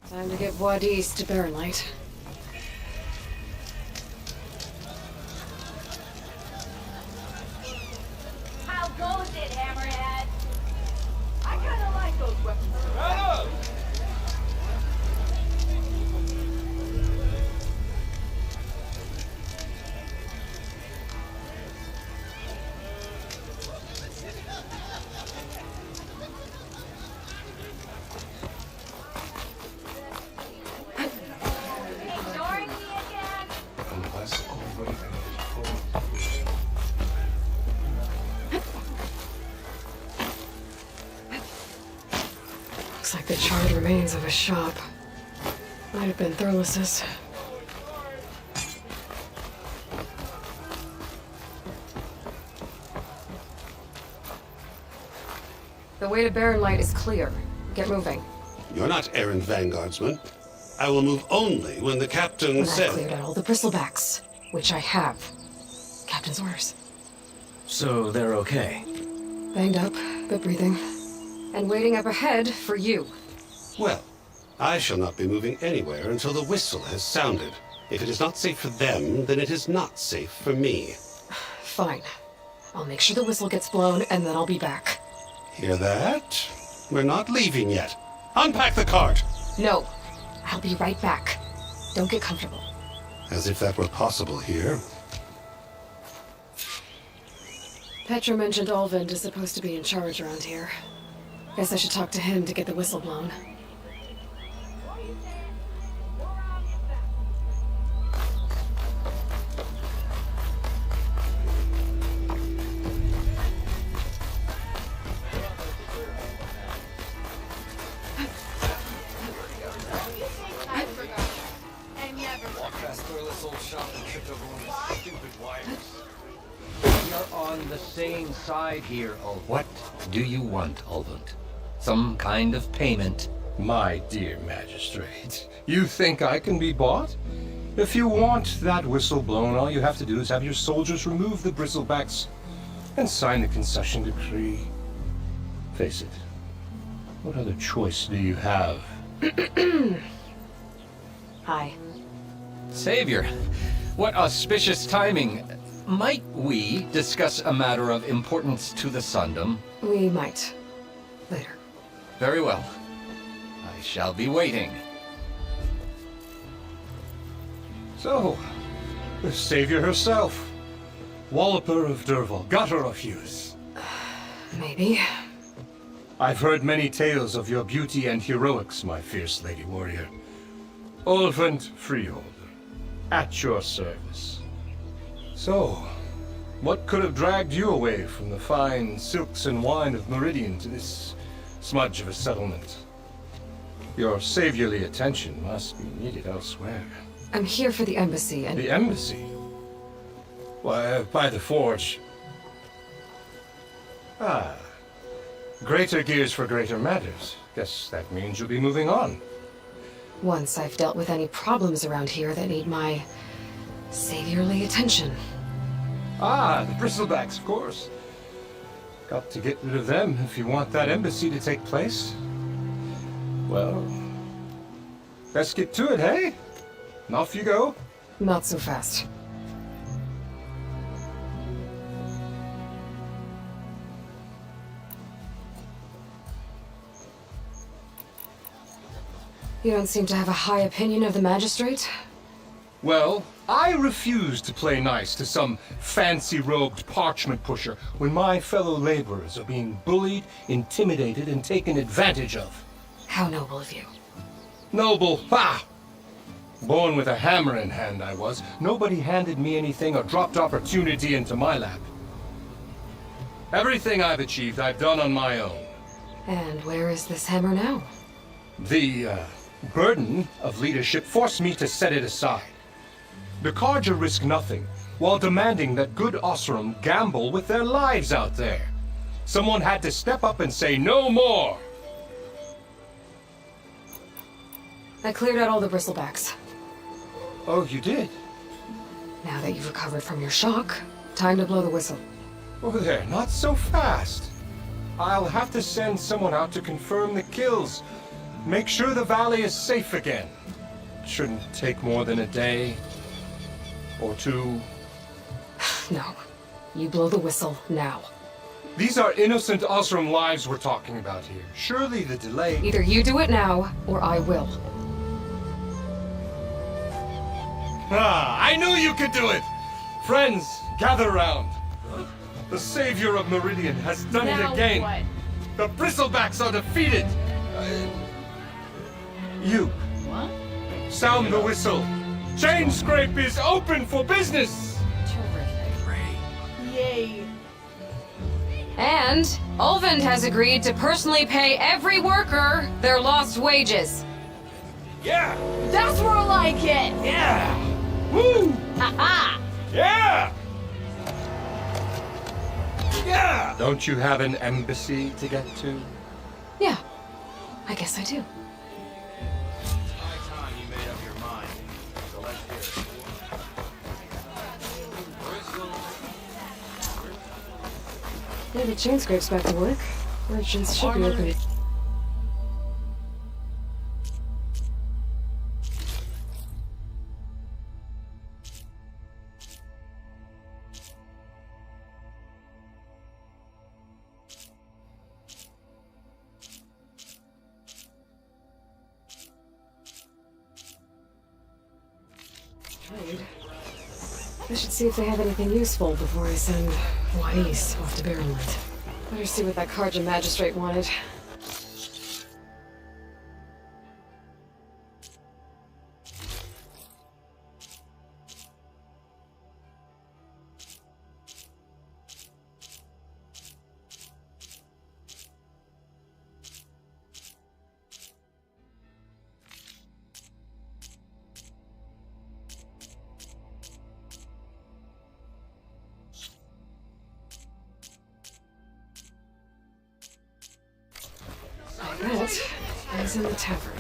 Time to get Wadis to Barrenlight. How goes it, Hammerhead? I kinda like those weapons. Hello! Ignoring me again? Looks like the charred remains of a shop. Might have been Thurless's. The way to Barrenlight is clear. Get moving. You're not errand vanguardsman. I will move only when the captain When I says... cleared out all the bristlebacks, which I have. Captain's orders. So they're okay? Banged up, but breathing. And waiting up ahead for you. Well, I shall not be moving anywhere until the whistle has sounded. If it is not safe for them, then it is not safe for me. Fine. I'll make sure the whistle gets blown, and then I'll be back. Hear that? We're not leaving yet. Unpack the cart! No. I'll be right back. Don't get comfortable. As if that were possible here. Petra mentioned Olvind is supposed to be in charge around here. Guess I should talk to him to get the whistle blown. We are on the same side here, Olvind. What do you want, Olvind? Some kind of payment? My dear magistrate, you think I can be bought? If you want that whistle blown, all you have to do is have your soldiers remove the bristlebacks and sign the concession decree. Face it, what other choice do you have? Hi. Savior, what auspicious timing. Might we discuss a matter of importance to the Sundom? We might. Later. Very well. I shall be waiting. So, the savior herself, Walloper of Derval, Gutter of Hughes. Maybe. I've heard many tales of your beauty and heroics, my fierce lady warrior. Olvind Freeholder, at your service. So, what could have dragged you away from the fine silks and wine of Meridian to this smudge of a settlement? Your saviorly attention must be needed elsewhere. I'm here for the embassy and... The embassy? Why, by the forge. Ah. Greater gears for greater matters. Guess that means you'll be moving on. Once I've dealt with any problems around here that need my... saviorly attention. Ah, the bristlebacks, of course. Got to get rid of them if you want that embassy to take place. Well, let's get to it, hey? And off you go. Not so fast. You don't seem to have a high opinion of the magistrate? Well, I refuse to play nice to some fancy-robed parchment pusher when my fellow laborers are being bullied, intimidated, and taken advantage of. How noble of you. Noble, ha! Born with a hammer in hand I was. Nobody handed me anything or dropped opportunity into my lap. Everything I've achieved, I've done on my own. And where is this hammer now? The, burden of leadership forced me to set it aside. The Carja risk nothing, while demanding that good Osram gamble with their lives out there. Someone had to step up and say no more! I cleared out all the bristlebacks. Oh, you did? Now that you've recovered from your shock, time to blow the whistle. Oh there, not so fast. I'll have to send someone out to confirm the kills. make sure the valley is safe again. Shouldn't take more than a day or two. No. You blow the whistle now. These are innocent Osram lives we're talking about here. Surely the delay... Either you do it now, or I will. I knew you could do it! Friends, gather round. The savior of Meridian has done it Now again. what? The Bristlebacks are defeated. You, What? sound the whistle. Chain Scrape is open for business. Yay. And Ulvund has agreed to personally pay every worker their lost wages. Yeah! That's more like it! Yeah! Woo! Ha-ha! Yeah! Yeah! Don't you have an embassy to get to? Yeah, I guess I do. Yeah, the chain scrape's back to work. Merchants should be open. Trade. I should see if they have anything useful before I send Wais off to Barrenland. Better see what that Karja magistrate wanted. That is in the tavern.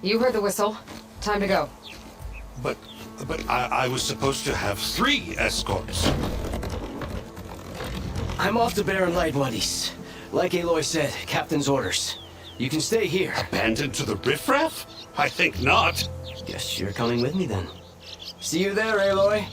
You heard the whistle. Time to go. But I was supposed to have 3 escorts. I'm off to Barren Light, buddies. Like Aloy said, Captain's orders. You can stay here. Abandoned to the riffraff? I think not. Guess you're coming with me then. See you there, Aloy.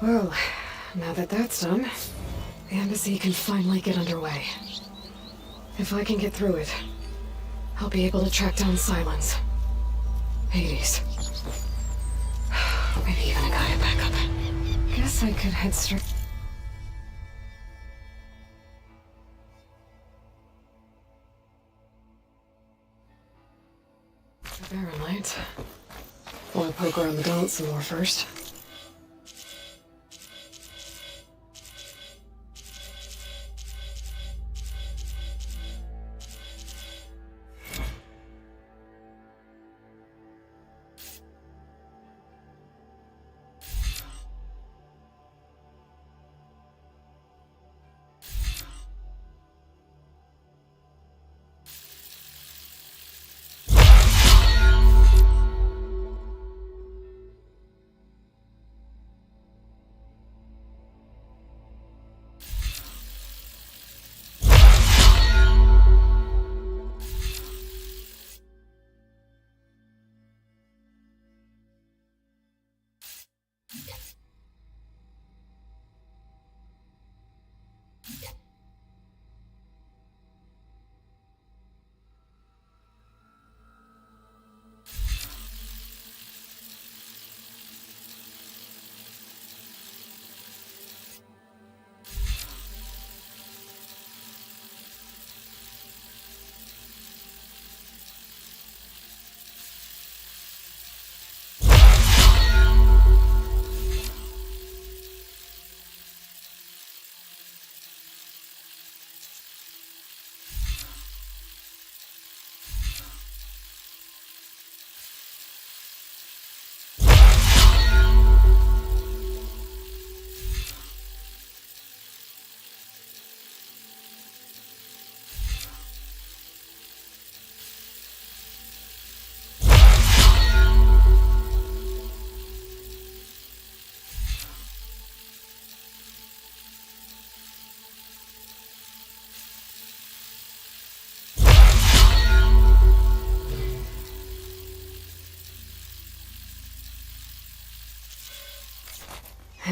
Well, now that that's done, the embassy can finally get underway. If I can get through it, I'll be able to track down Silence, Hades, maybe even a Gaia backup. Guess I could head straight. The Barren Light. Want to poke around the dance some more first.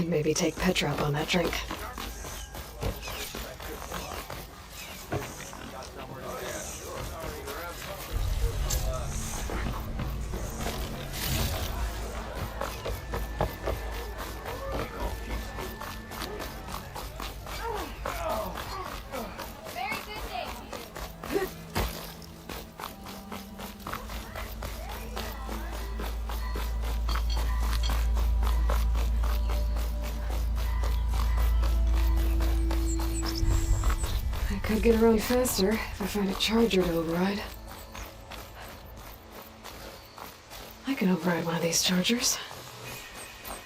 And maybe take Petra up on that drink. Very good day. I could get around faster if I find a charger to override. I can override one of these chargers.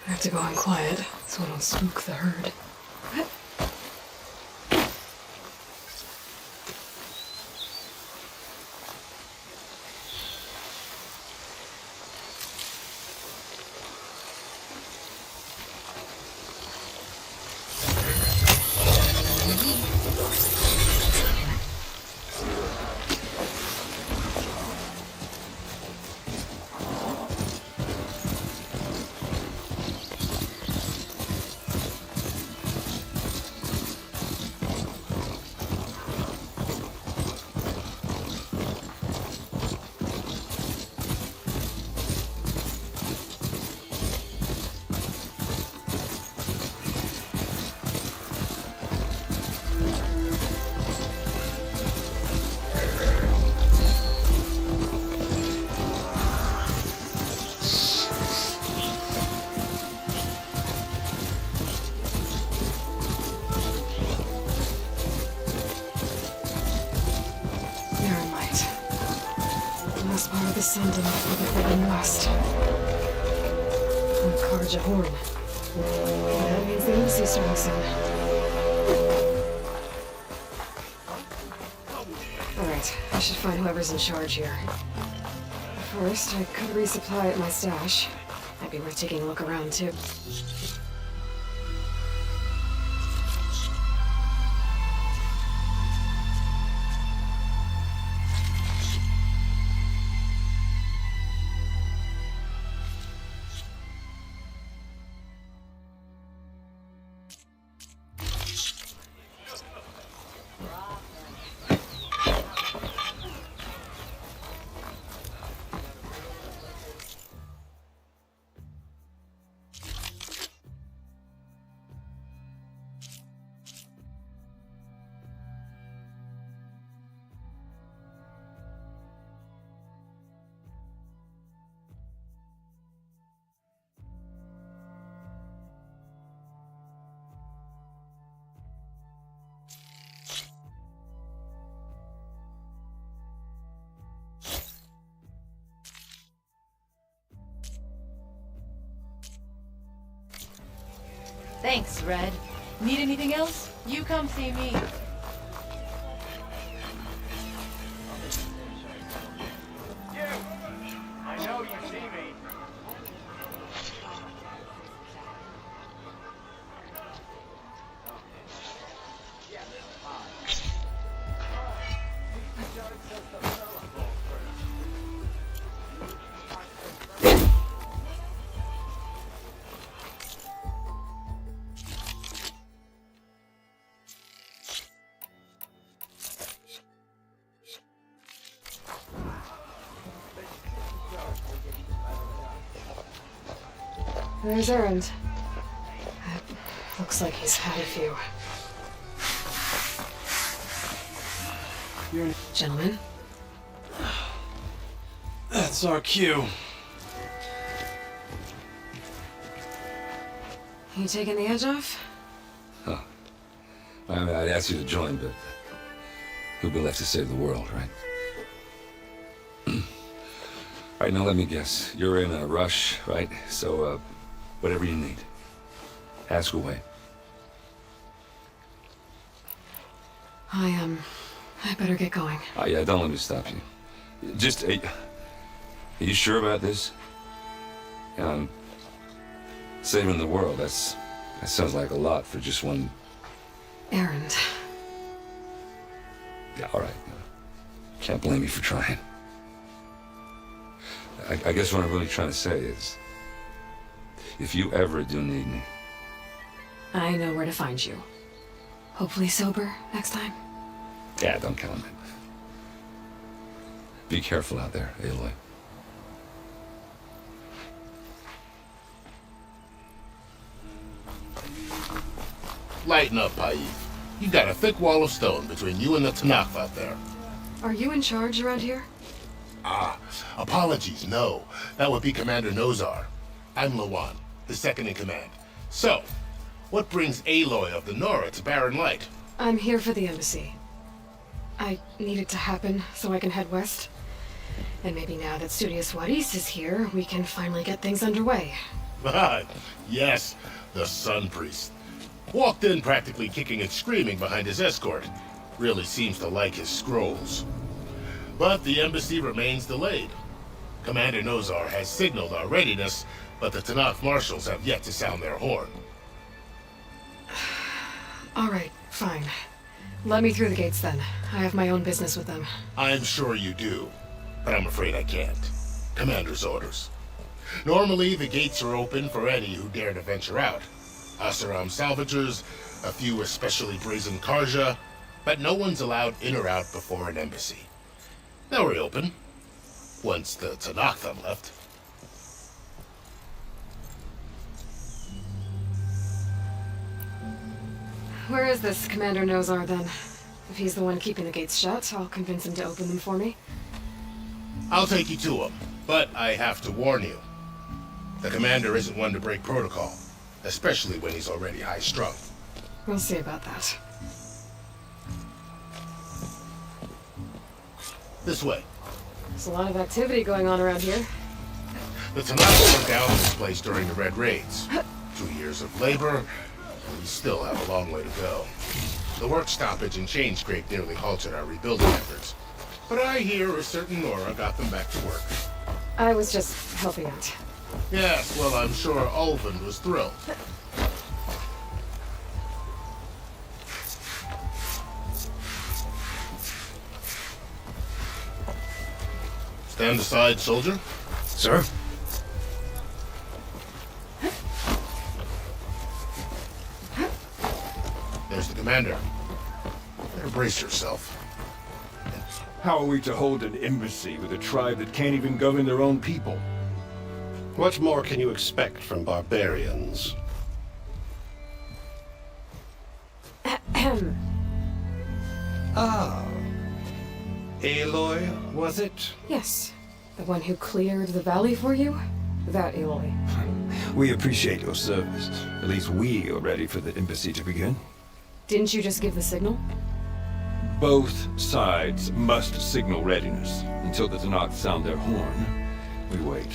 I have to go in quiet so I don't spook the herd. Last part of the sending before the forbidden west. And Karja Horn. That means the embassy starting soon. Alright, I should find whoever's in charge here. First, I could resupply at my stash. Might be worth taking a look around too. Thanks, Red. Need anything else? You come see me. I know you see me. There's Errand. Looks like he's had a few. Gentlemen, That's our cue. you taking the edge off? I mean, I'd ask you to join, but who'd be left to save the world, right? All right, now let me guess. You're in a rush, right? So, whatever you need, ask away. I better get going. Yeah, don't let me stop you. Just, are you sure about this? Saving the world, that sounds like a lot for just one... Errand. Yeah, all right. Can't blame you for trying. I guess what I'm really trying to say is, if you ever do need me, I know where to find you. Hopefully sober next time. Yeah, don't count on it. Be careful out there, Aloy. Lighten up, Paik. You've got a thick wall of stone between you and the Tanakh out there. Are you in charge around here? Ah, apologies, no. That would be Commander Nozar. I'm Lawan, his second in command. So, what brings Aloy of the Nora to Barren Light? I'm here for the embassy. I need it to happen so I can head west. And maybe now that Studious Wadis is here, we can finally get things underway. Ah, yes, the Sun Priest. Walked in practically kicking and screaming behind his escort. Really seems to like his scrolls. But the embassy remains delayed. Commander Nozar has signaled our readiness, but the Tanakh marshals have yet to sound their horn. All right, fine. Let me through the gates then. I have my own business with them. I'm sure you do, but I'm afraid I can't. Commander's orders. Normally, the gates are open for any who dare to venture out. Asaram salvagers, a few especially brazen Karja, but no one's allowed in or out before an embassy. They'll reopen, once the Tanakh have left. Where is this Commander Nozar then? If he's the one keeping the gates shut, I'll convince him to open them for me. I'll take you to him, but I have to warn you. The commander isn't one to break protocol, especially when he's already high-strung. We'll see about that. This way. There's a lot of activity going on around here. The Tanakh burned down this place during the Red Raids. 2 years of labor, and we still have a long way to go. The work stoppage and chain scrape nearly halted our rebuilding efforts. But I hear a certain Nora got them back to work. I was just helping out. Yes, well, I'm sure Ulvund was thrilled. Stand aside, soldier. Sir? There's the commander. Better brace yourself. How are we to hold an embassy with a tribe that can't even govern their own people? What more can you expect from barbarians? Ah. Aloy, was it? Yes. The one who cleared the valley for you? That Aloy. We appreciate your service. At least we are ready for the embassy to begin. Didn't you just give the signal? Both sides must signal readiness. Until the Tanakh sound their horn, we wait.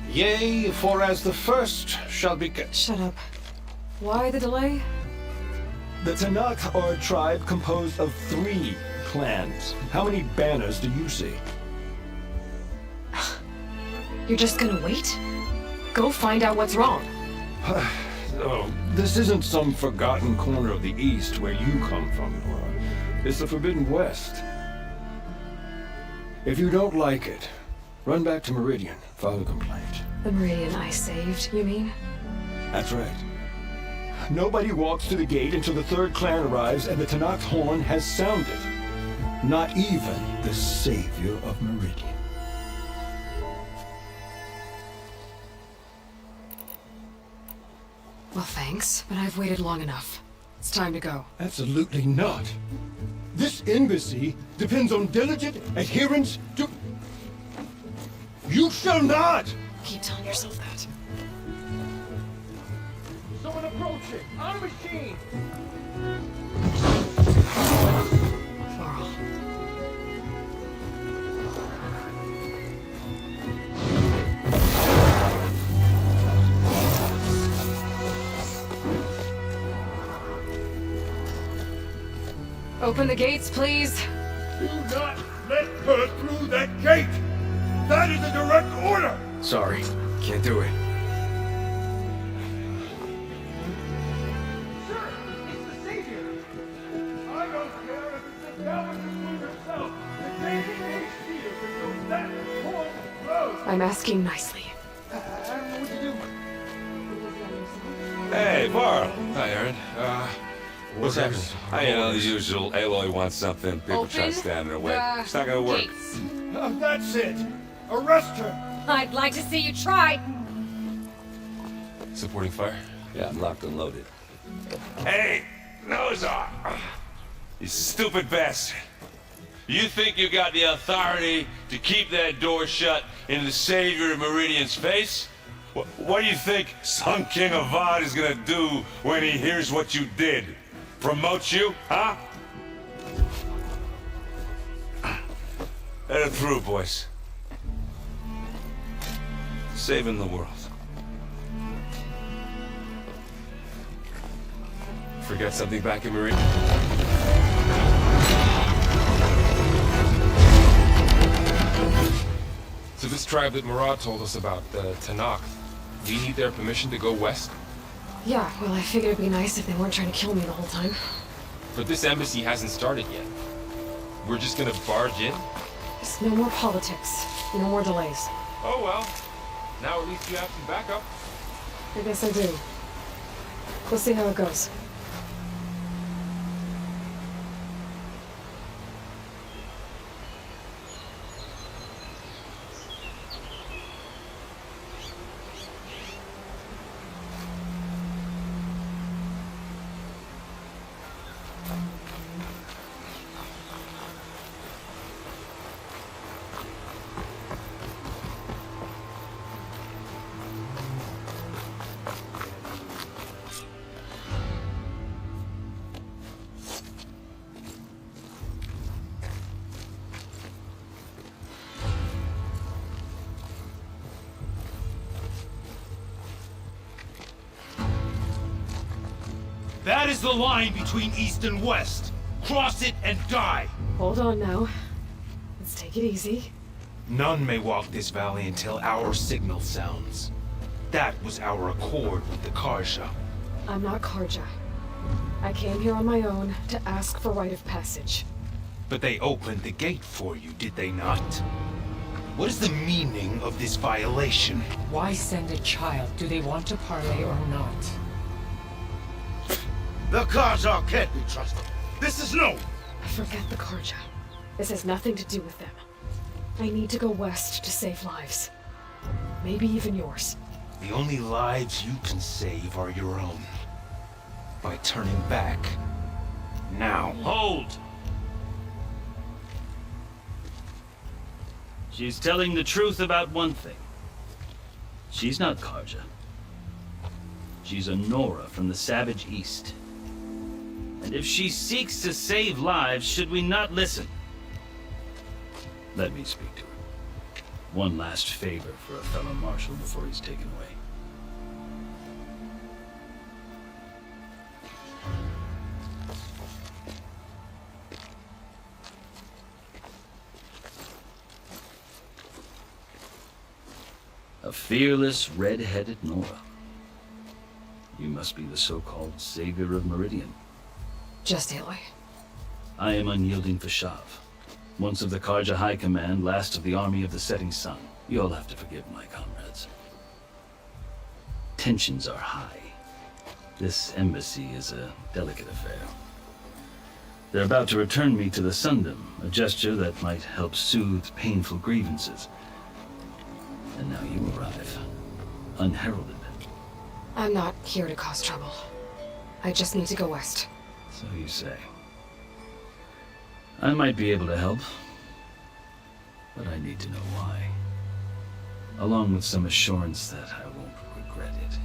Yea, for as the first shall be... Shut up. Why the delay? The Tanakh are a tribe composed of 3 clans. How many banners do you see? You're just gonna wait? Go find out what's wrong. Oh, this isn't some forgotten corner of the East where you come from, Nora. It's the Forbidden West. If you don't like it, run back to Meridian, file a complaint. The Meridian I saved, you mean? That's right. Nobody walks to the gate until the 3rd clan arrives and the Tanakh's horn has sounded. Not even the savior of Meridian. Well, thanks, but I've waited long enough. It's time to go. Absolutely not. This embassy depends on diligent adherence to... You shall not! Keep telling yourself that. Someone approaching! On a machine! Laurel. Open the gates, please. Do not let her through that gate! That is a direct order! Sorry, can't do it. Sir, it's the Savior! I don't care if it's the Dallas Queen herself! The David A. Shield until that horn blows! I'm asking nicely. I don't know what to do. Hey, Varl. Hi, Aaron. What's happening? You know, the usual. Aloy wants something. People try to stand in her way. It's not gonna work. That's it. Arrest her. I'd like to see you try. Supporting fire? Yeah, I'm locked and loaded. Hey, Nozar! You stupid bastard. You think you got the authority to keep that door shut in the savior of Meridian's face? What do you think Sun King Avad is gonna do when he hears what you did? Promote you, huh? Let it through, boys. Saving the world. Forget something back in Meridian? So this tribe that Murad told us about, the Tanakh, do you need their permission to go west? Yeah, well, I figured it'd be nice if they weren't trying to kill me the whole time. But this embassy hasn't started yet. We're just gonna barge in? Just no more politics. No more delays. Oh well. Now at least you have some backup. I guess I do. We'll see how it goes. That is the line between East and West. Cross it and die. Hold on now. Let's take it easy. None may walk this valley until our signal sounds. That was our accord with the Karja. I'm not Karja. I came here on my own to ask for rite of passage. But they opened the gate for you, did they not? What is the meaning of this violation? Why send a child? Do they want to parley or not? The Karja can't be trusted. This is no. Forget the Karja. This has nothing to do with them. I need to go west to save lives. Maybe even yours. The only lives you can save are your own. By turning back. Now. Hold! She's telling the truth about one thing. She's not Karja. She's a Nora from the Savage East. And if she seeks to save lives, should we not listen? Let me speak to her. One last favor for a fellow marshal before he's taken away. A fearless, red-headed Nora. You must be the so-called savior of Meridian. Just Aloy. I am unyielding Fashav. Once of the Karja High Command, last of the army of the setting sun. You'll have to forgive my comrades. Tensions are high. This embassy is a delicate affair. They're about to return me to the Sundom, a gesture that might help soothe painful grievances. And now you arrive, unheralded. I'm not here to cause trouble. I just need to go west. So you say. I might be able to help, but I need to know why. Along with some assurance that I won't regret it.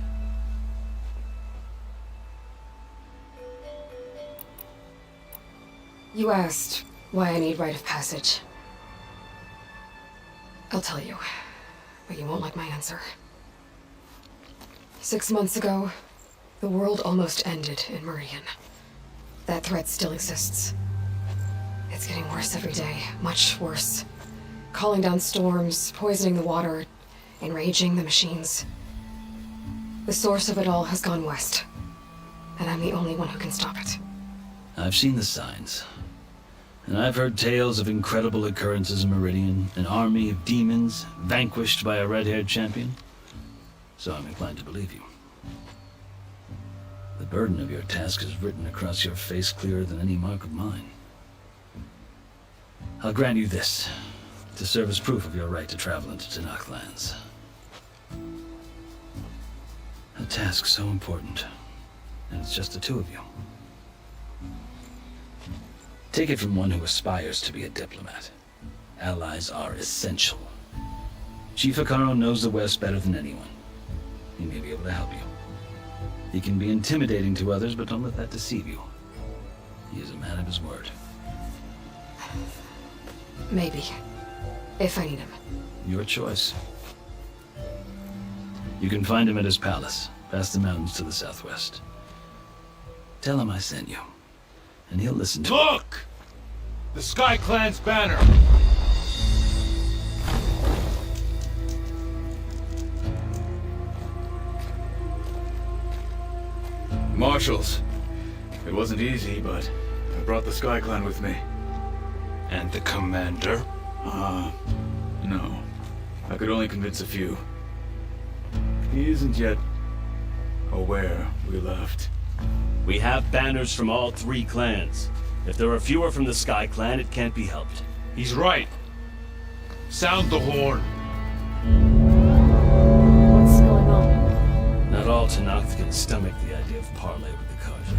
You asked why I need rite of passage. I'll tell you, but you won't like my answer. 6 months ago, the world almost ended in Meridian. That threat still exists. It's getting worse every day, much worse. Calling down storms, poisoning the water, enraging the machines. The source of it all has gone west, and I'm the only one who can stop it. I've seen the signs. And I've heard tales of incredible occurrences in Meridian, an army of demons vanquished by a red-haired champion. So I'm inclined to believe you. The burden of your task is written across your face clearer than any mark of mine. I'll grant you this, to serve as proof of your right to travel into Tenakth lands. A task so important, and it's just the two of you. Take it from one who aspires to be a diplomat. Allies are essential. Chief Hekarro knows the West better than anyone. He may be able to help you. He can be intimidating to others, but don't let that deceive you. He is a man of his word. Maybe. If I need him. Your choice. You can find him at his palace, past the mountains to the southwest. Tell him I sent you, and he'll listen to Look! The Sky Clan's banner! Marshals. It wasn't easy, but I brought the Sky Clan with me. And the commander? No. I could only convince a few. He isn't yet aware we left. We have banners from all 3 clans. If there are fewer from the Sky Clan, it can't be helped. He's right. Sound the horn. What's going on? Not all Tenakth can stomach the idea of parley with the Karja,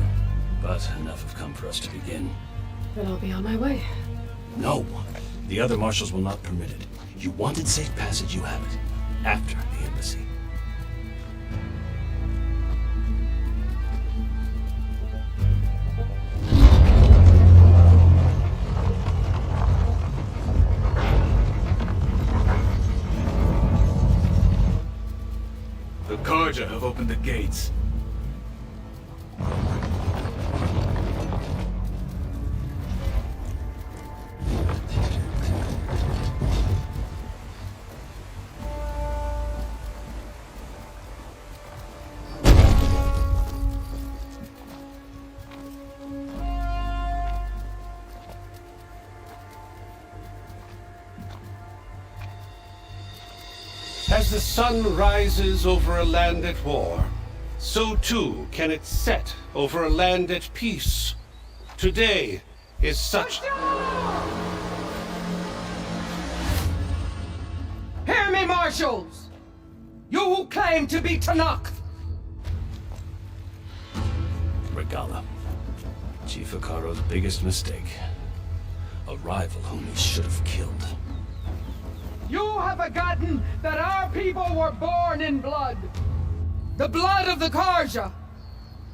but enough have come for us to begin. Then I'll be on my way. No. The other marshals will not permit it. You wanted safe passage, you have it. After the embassy. The Karja have opened the gates. As the sun rises over a land at war, so too can it set over a land at peace. Today is such... Hear me, marshals! You who claim to be Tenakth! Regala. Chief Hekarro's biggest mistake. A rival whom he should have killed. You have forgotten that our people were born in blood. The blood of the Karja.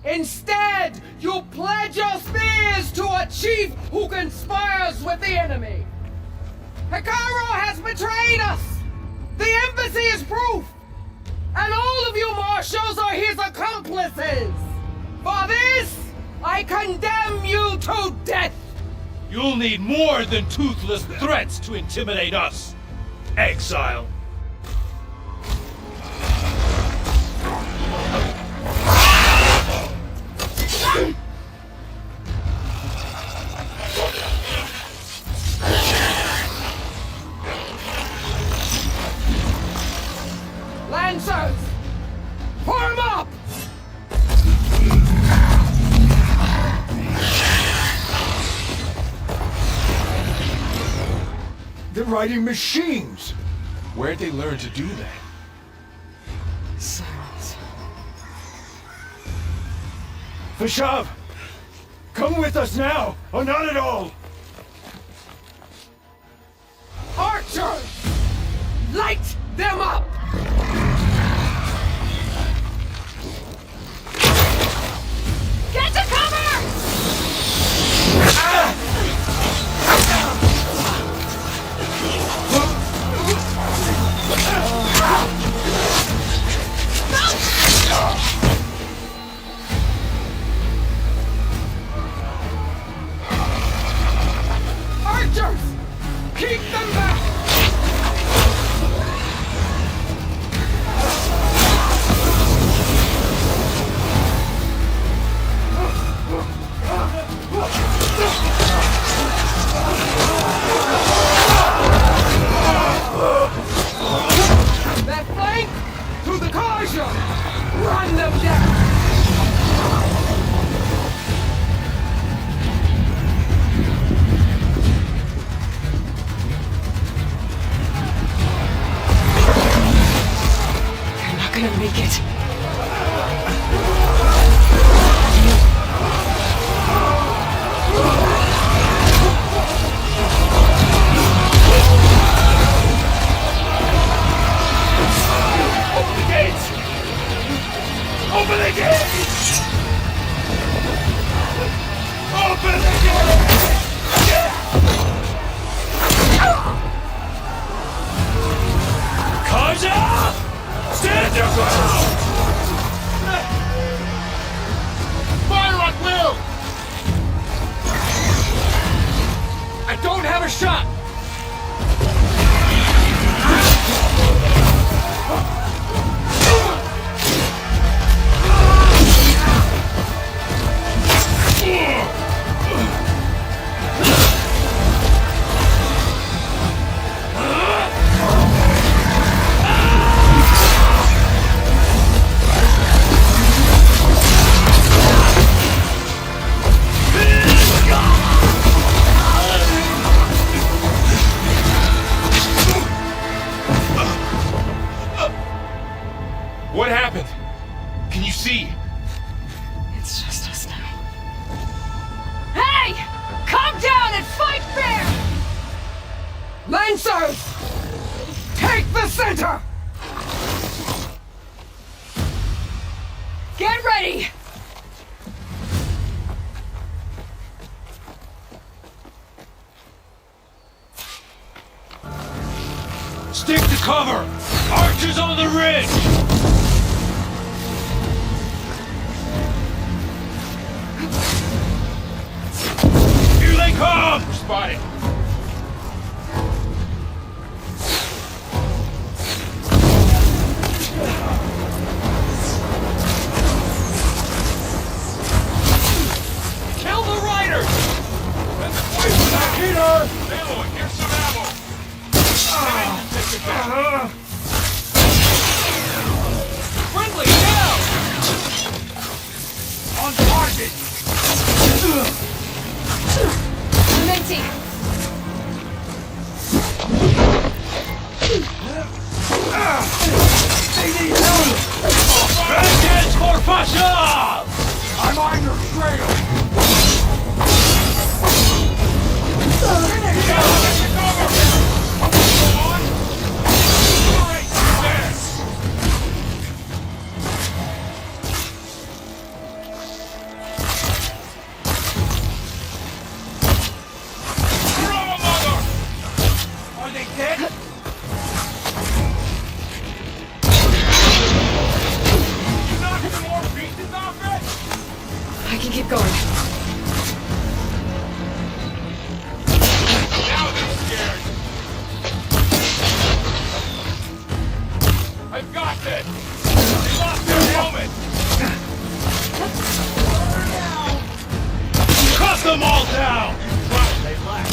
Instead, you pledge your spears to a chief who conspires with the enemy. Hekarro has betrayed us! The embassy is proof! And all of you marshals are his accomplices! For this, I condemn you to death! You'll need more than toothless threats to intimidate us. Exile. Lancers! Form up! They're riding machines! Where'd they learn to do that? Silence. Vashav! Come with us now, or not at all! Archers! Light them up! Get to cover! Archers! Keep them back! That flank! To the Karja! Run them down! gonna make it. Open the gates! Open the gates! Open the gates! Kaja! Stand your ground! Fire at will! I don't have a shot! What happened? Can you see? It's just us now. Hey! Calm down and fight fair! Lancers! Take the center! Get ready! Stick to cover! Archers on the ridge! Here they come! We're spotted! Kill the riders! That's quite a heater! Aloy, here's some ammo! Take it back! Friendly, down! On target! Clementi! They need help! Vengeance for Fasha! I'm on your trail! I can keep going. Now they're scared! I've got this! They lost their helmet! Cut them all down! Right, they lack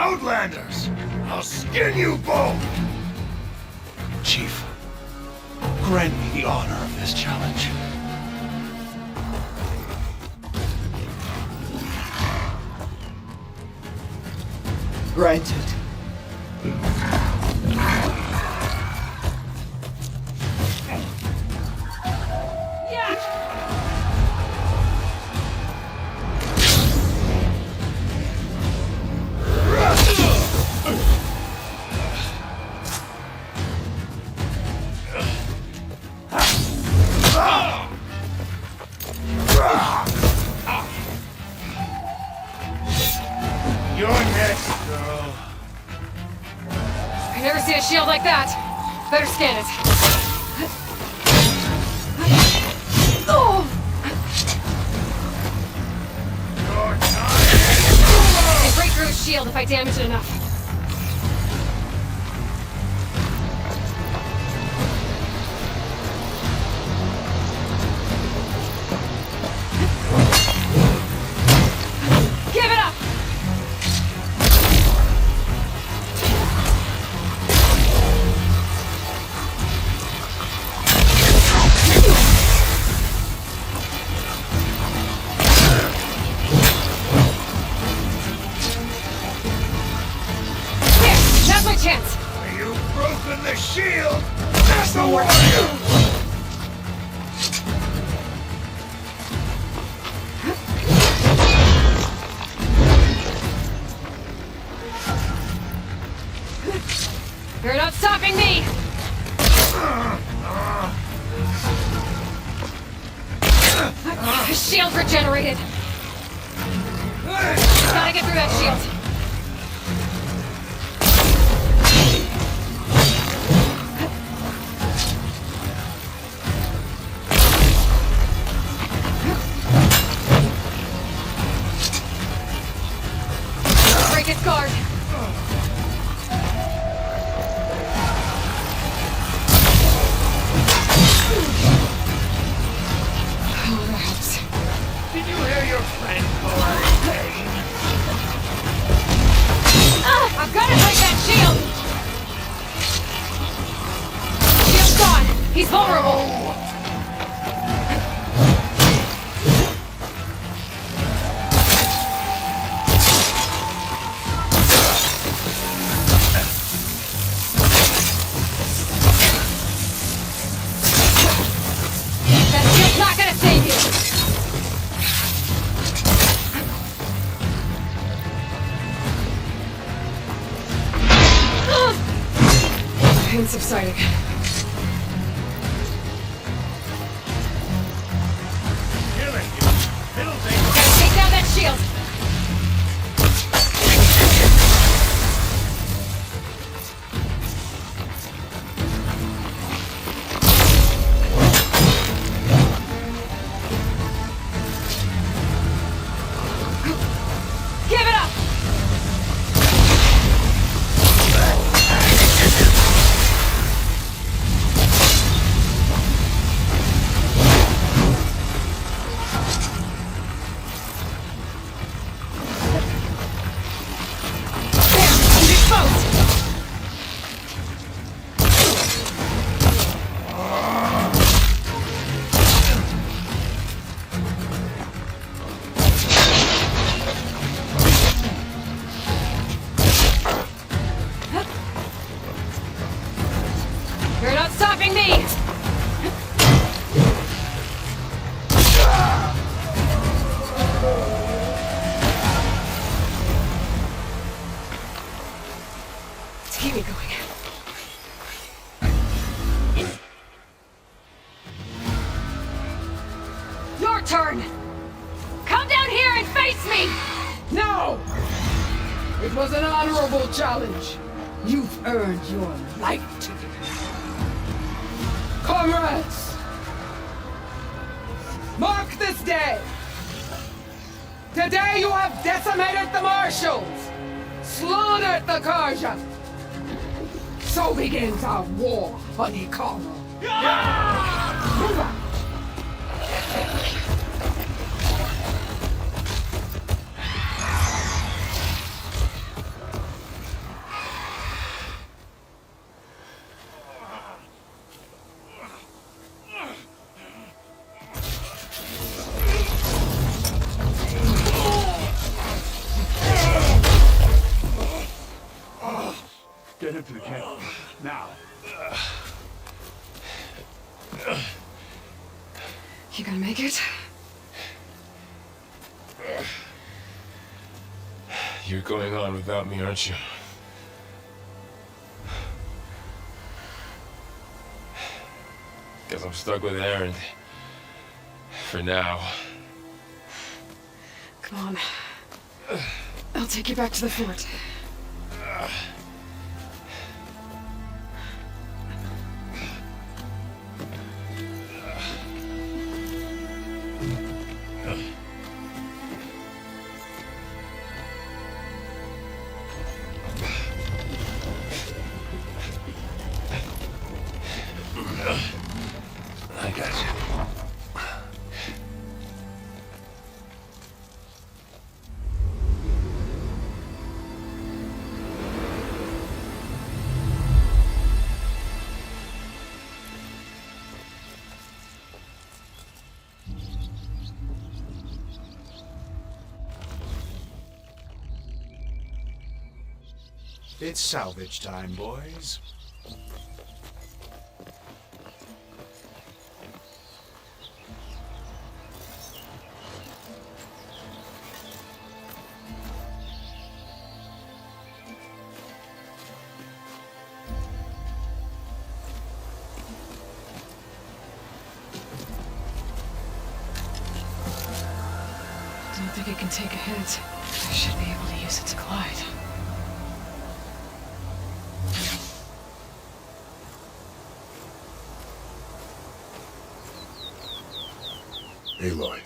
Outlanders! I'll skin you both! Chief, grant me the honor of this challenge. Granted. You're next, girl. I've never seen a shield like that. Better scan it. Oh! I break through his shield if I damage it enough. Give it up! Now's my chance! You've broken the shield! That's the warrior! You're not stopping me! His shield regenerated! Gotta get through that shield! Break his guard! Oh, that helps. Did you hear your friend Corey? I've got to break that shield! Shield's gone! He's vulnerable! That shield's not gonna save you! Pain subsiding. Killing you. Fiddlesing. Gotta take down that shield! Give it up! He's exposed! You're not stopping me! Let's keep me going. Your turn! Come down here and face me! No! It was an honorable challenge. You've earned your life. Comrades! Mark this day! Today you have decimated the marshals! Slaughtered the Karja! So begins our war on Ikara. Move out! Get him to the camp. Now. You gonna make it? You're going on without me, aren't you? Guess I'm stuck with Aaron. For now. Come on. I'll take you back to the fort. I got you. It's salvage time, boys. Don't think it can take a hit. I should be able to use it to glide. Aloy.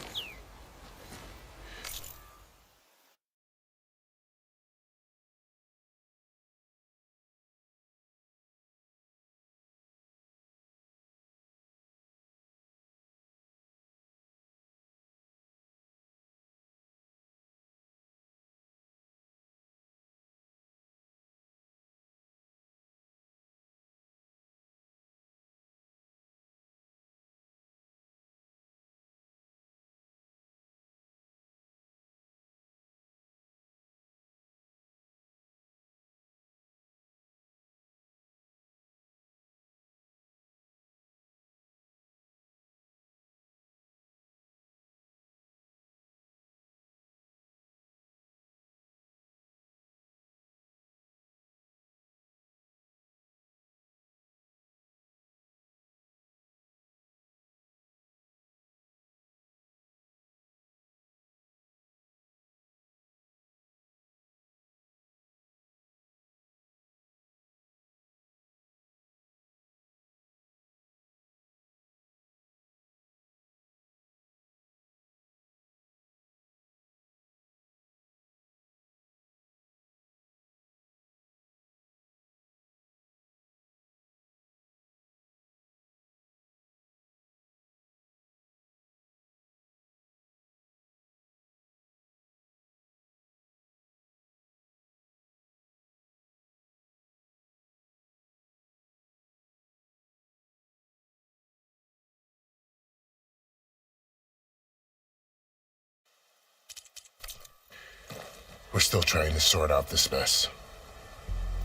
We're still trying to sort out this mess.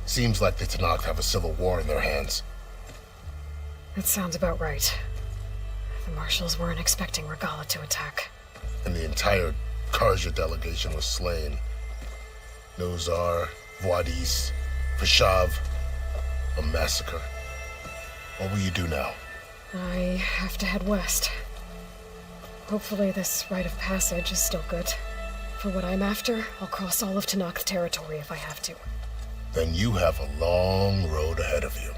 Seems like the Tanakh have a civil war in their hands. That sounds about right. The marshals weren't expecting Regala to attack. And the entire Karja delegation was slain. Nozar, Voidis, Fashav. A massacre. What will you do now? I have to head west. Hopefully this rite of passage is still good. For what I'm after, I'll cross all of Tanakh territory if I have to. Then you have a long road ahead of you.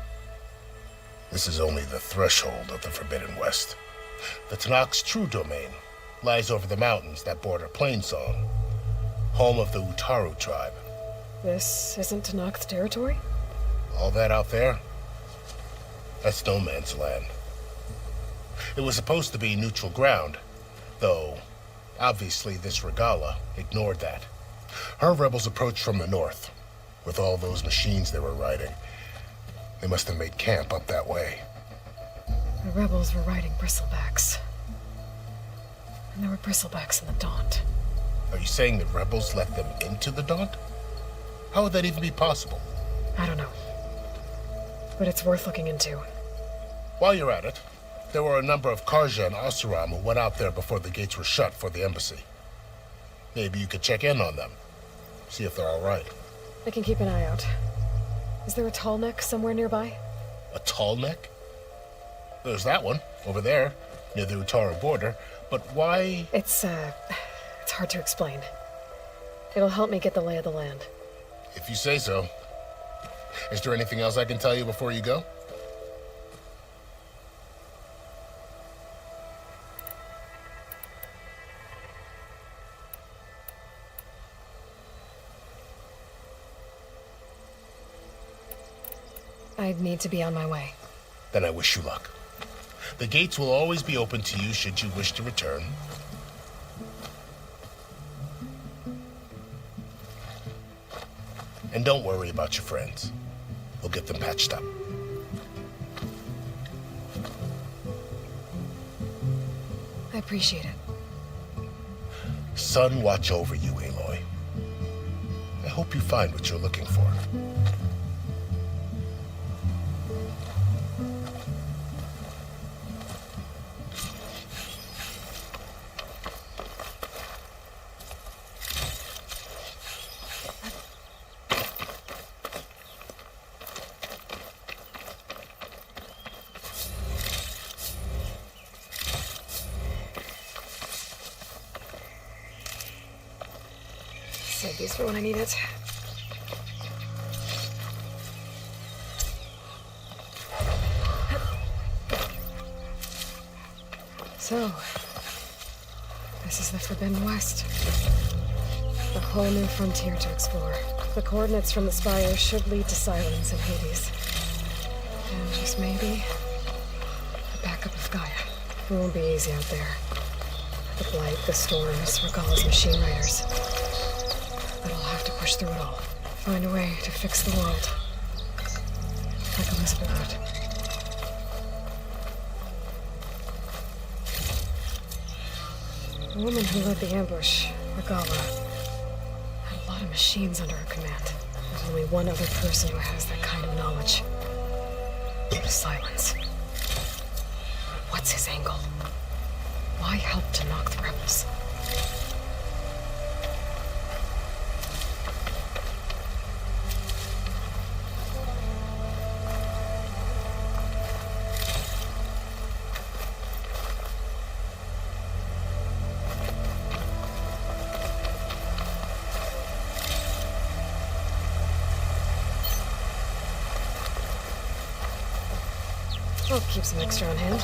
This is only the threshold of the Forbidden West. The Tanakh's true domain lies over the mountains that border Plainsong, home of the Utaru tribe. This isn't Tanakh territory? All that out there? That's no man's land. It was supposed to be neutral ground, though obviously this Regala ignored that. Her rebels approached from the north. With all those machines they were riding, they must have made camp up that way. The rebels were riding bristlebacks. And there were bristlebacks in the Daunt. Are you saying the rebels let them into the Daunt? How would that even be possible? I don't know. but it's worth looking into. While you're at it, there were a number of Karja and Oseram who went out there before the gates were shut for the embassy. Maybe you could check in on them. See if they're all right. I can keep an eye out. Is there a tall neck somewhere nearby? A tall neck? There's that one, over there, near the Utara border. But why? It's hard to explain. It'll help me get the lay of the land. If you say so. Is there anything else I can tell you before you go? I'd need to be on my way. Then I wish you luck. The gates will always be open to you should you wish to return. And don't worry about your friends. We'll get them patched up. I appreciate it. Sun watch over you, Aloy. I hope you find what you're looking for. Save these for when I need it. So, this is the Forbidden West. A whole new frontier to explore. The coordinates from the spire should lead to Silence and Hades. And just maybe, a backup of Gaia. It won't be easy out there. The Blight, the Storms, Regalla's machine riders. But I'll have to push through it all. Find a way to fix the world. Like Elizabeth would. The woman who led the ambush, Regalla, had a lot of machines under her command. There's only one other person who has that kind of knowledge. Silence. What's his angle? Why help to knock the rebels? I'll keep some extra on hand.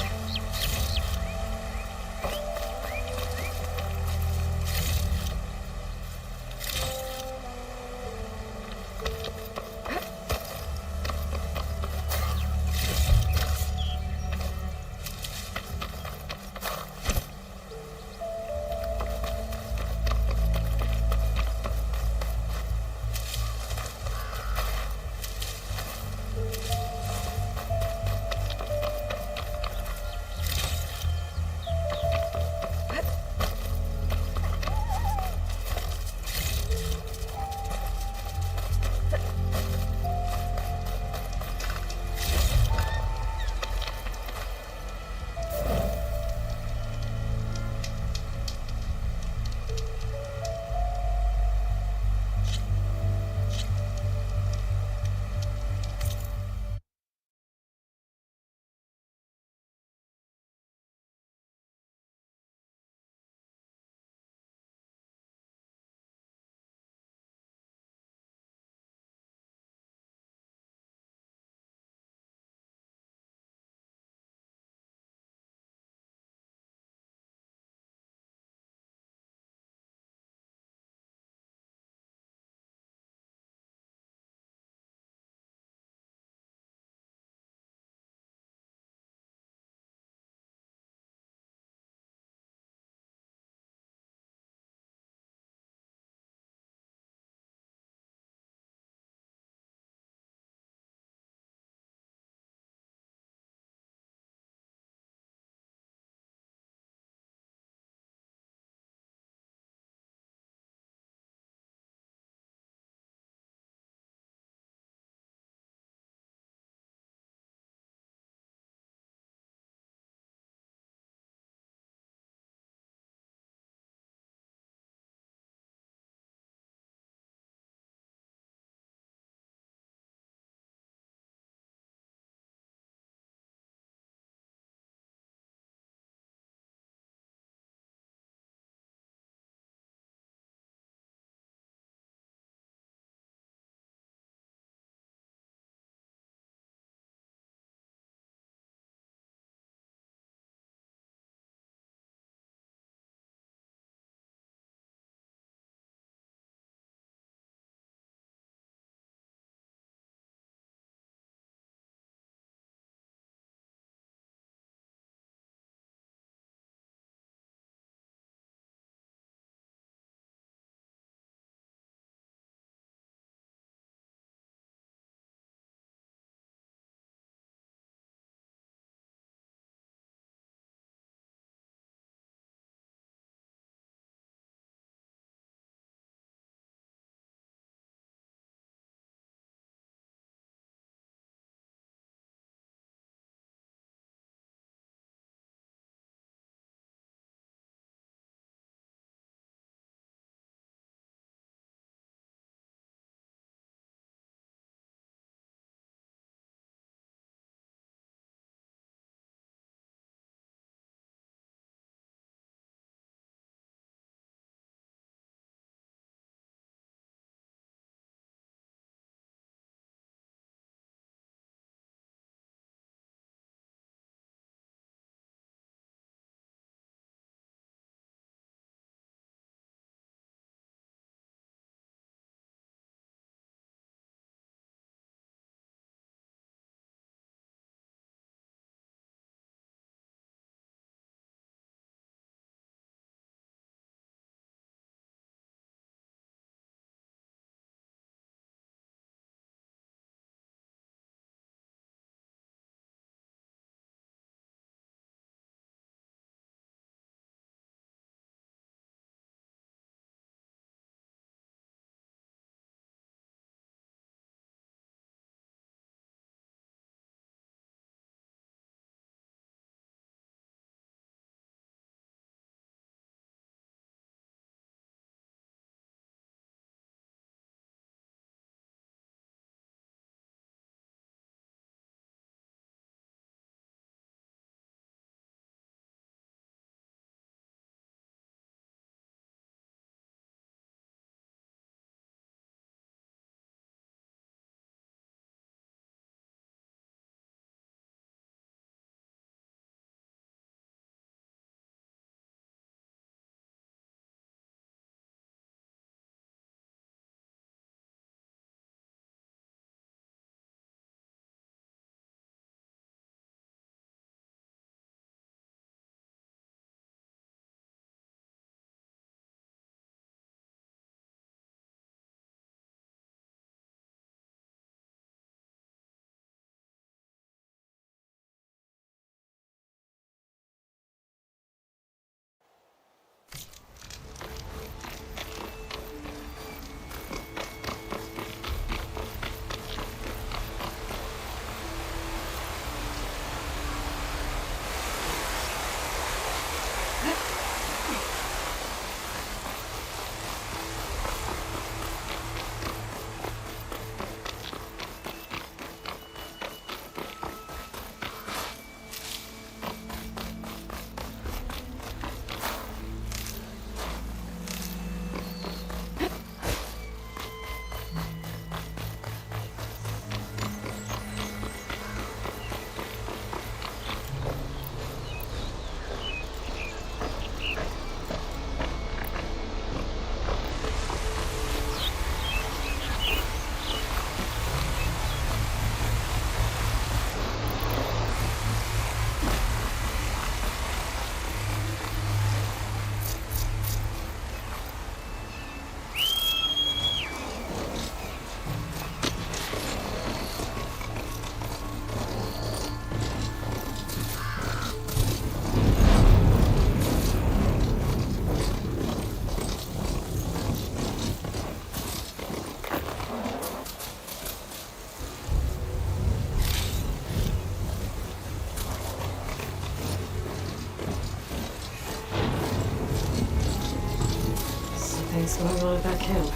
What's going on at that camp?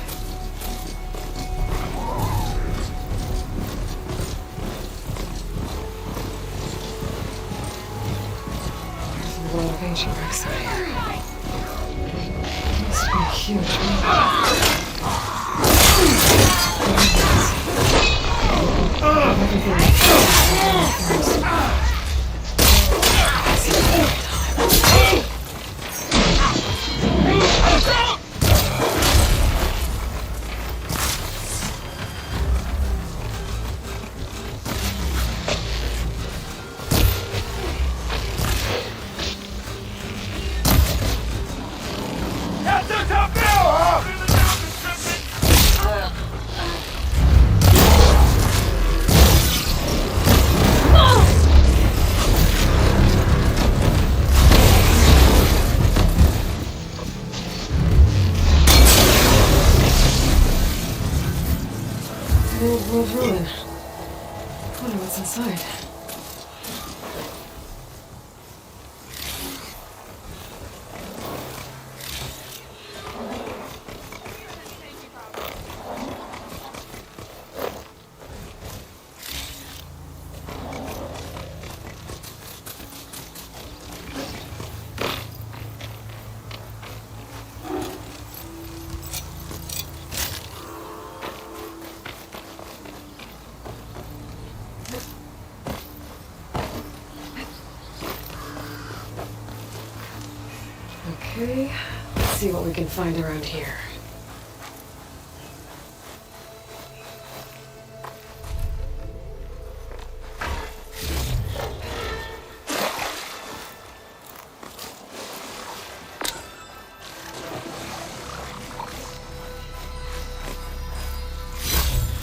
There's a lot of ancient wrecks out here. Must be huge. Old world ruin. Wonder what's inside. Okay, let's see what we can find around here.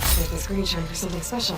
Save this green shine for something special.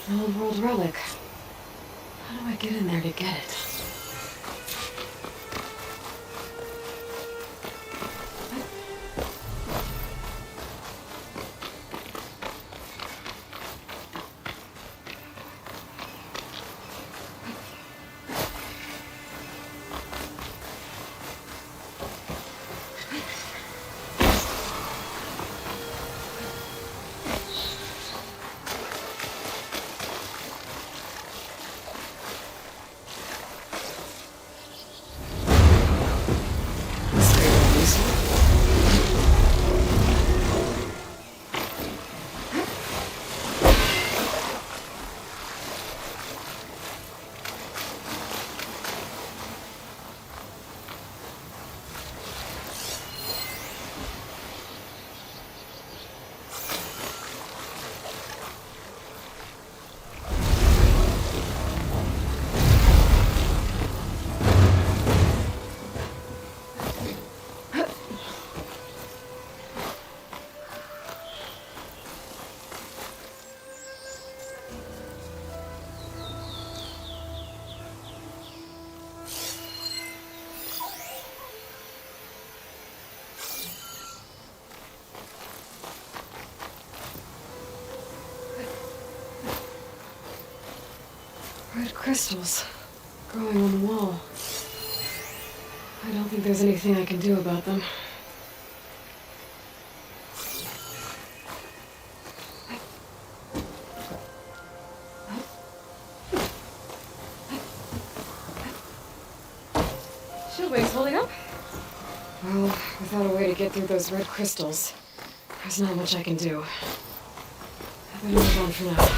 An old world relic. How do I get in there to get it? Crystals growing on the wall. I don't think there's anything I can do about them. Shieldway's holding up? Well, without a way to get through those red crystals, there's not much I can do. I better move on for now.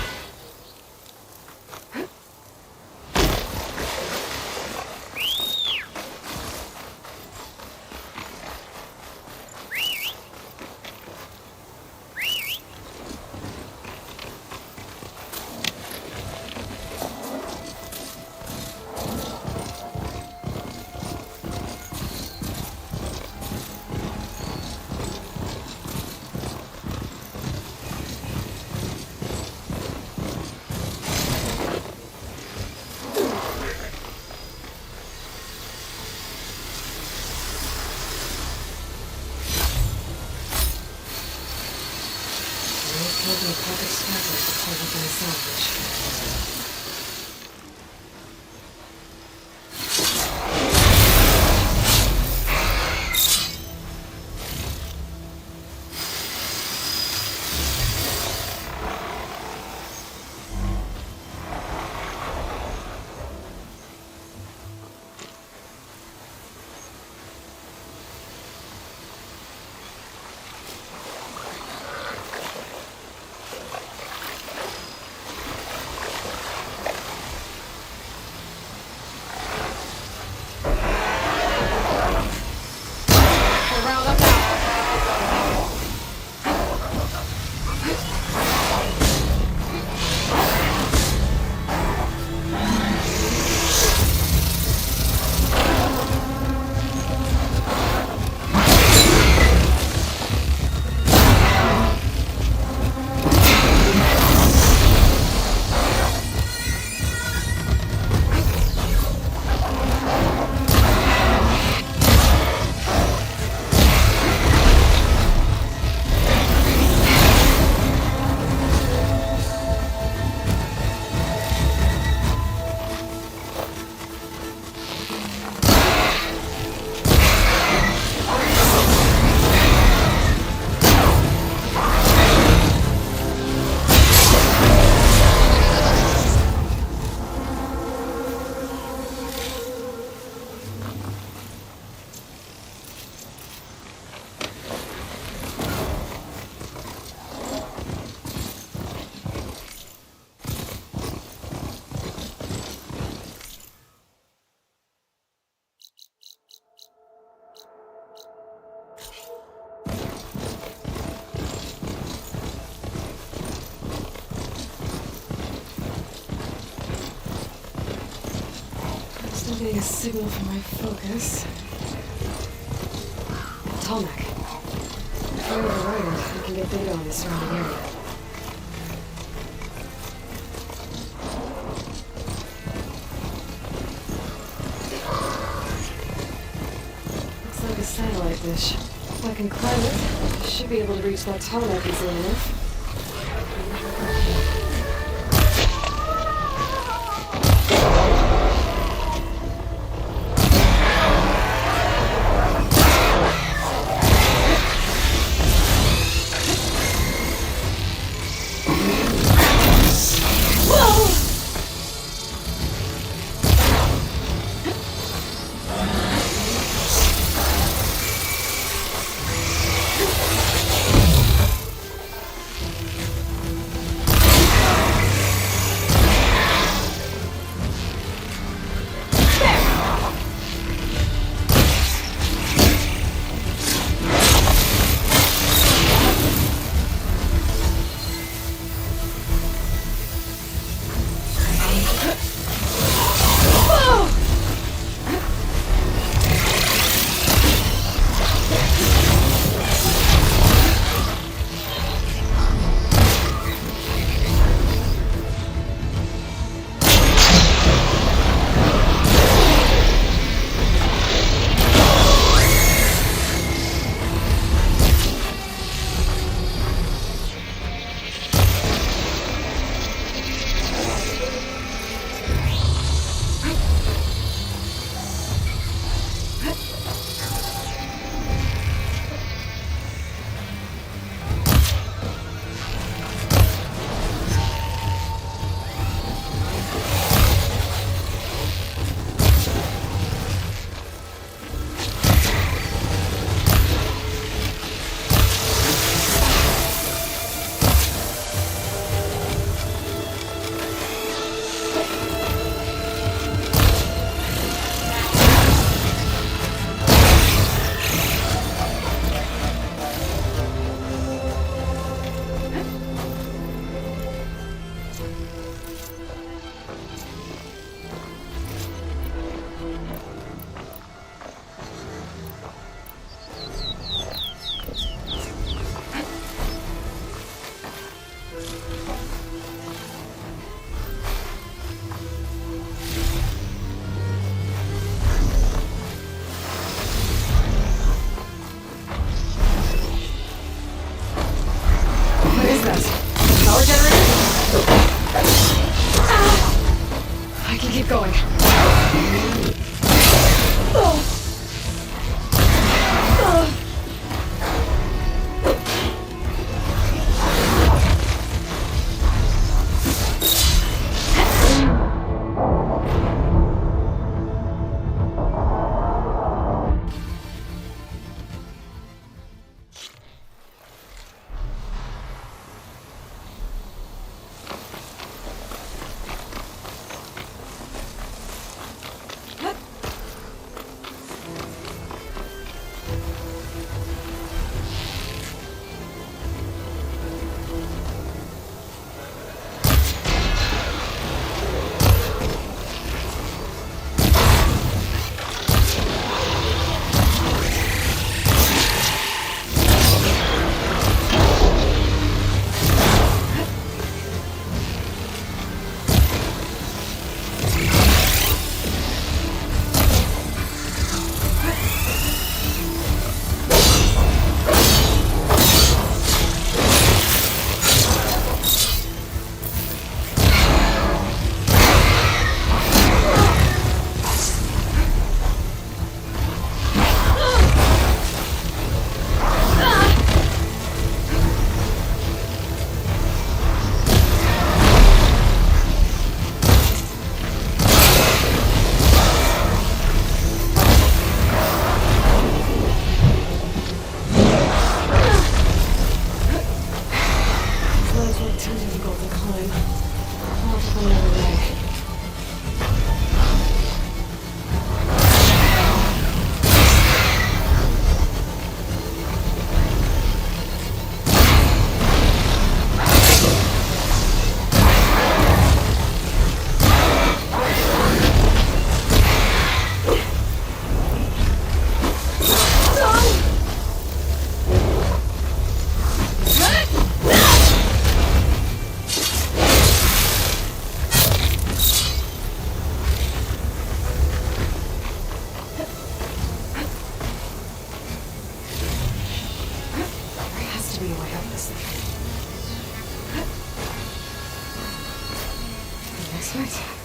Getting a signal from my focus. Tarmac. If I override it, I can get data on the surrounding area. Looks like a satellite dish. If I can climb it, I should be able to reach that tarmac easily enough. to be a way out of this thing. Next fight.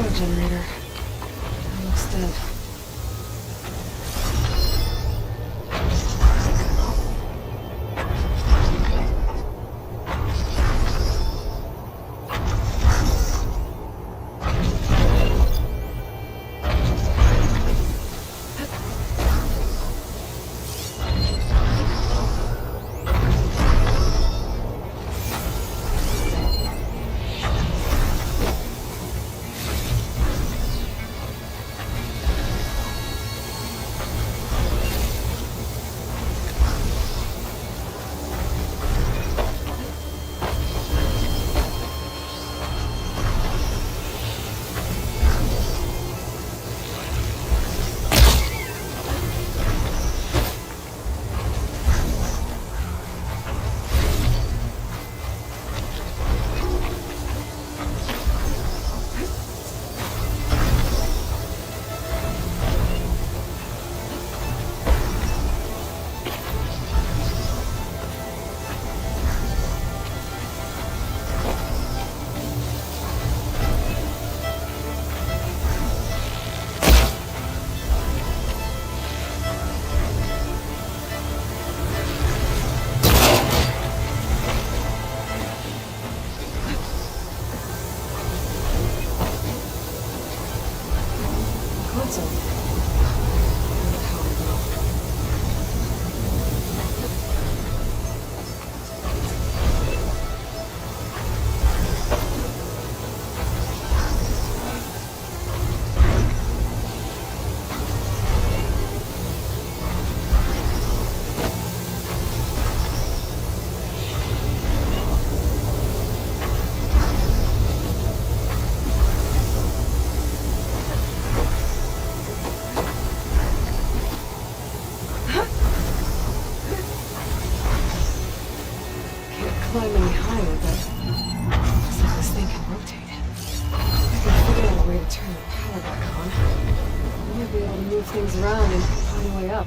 power generator. It looks dead. Climb any higher, but looks like this thing can rotate. If I can figure out a way to turn the power back on, I might be able to move things around and find a way up.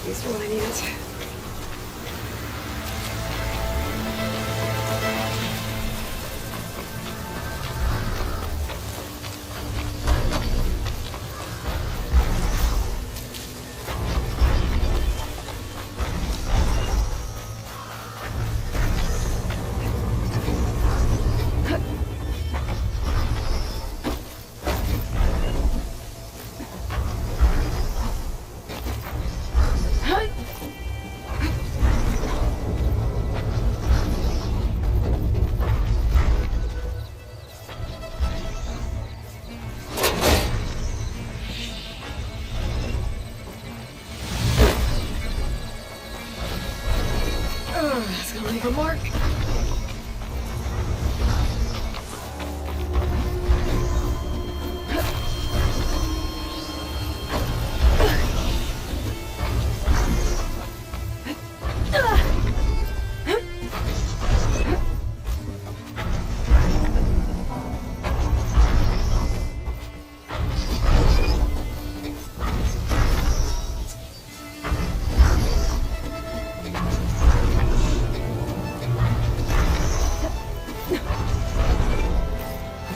Useful when I need it. It's gonna leave a mark.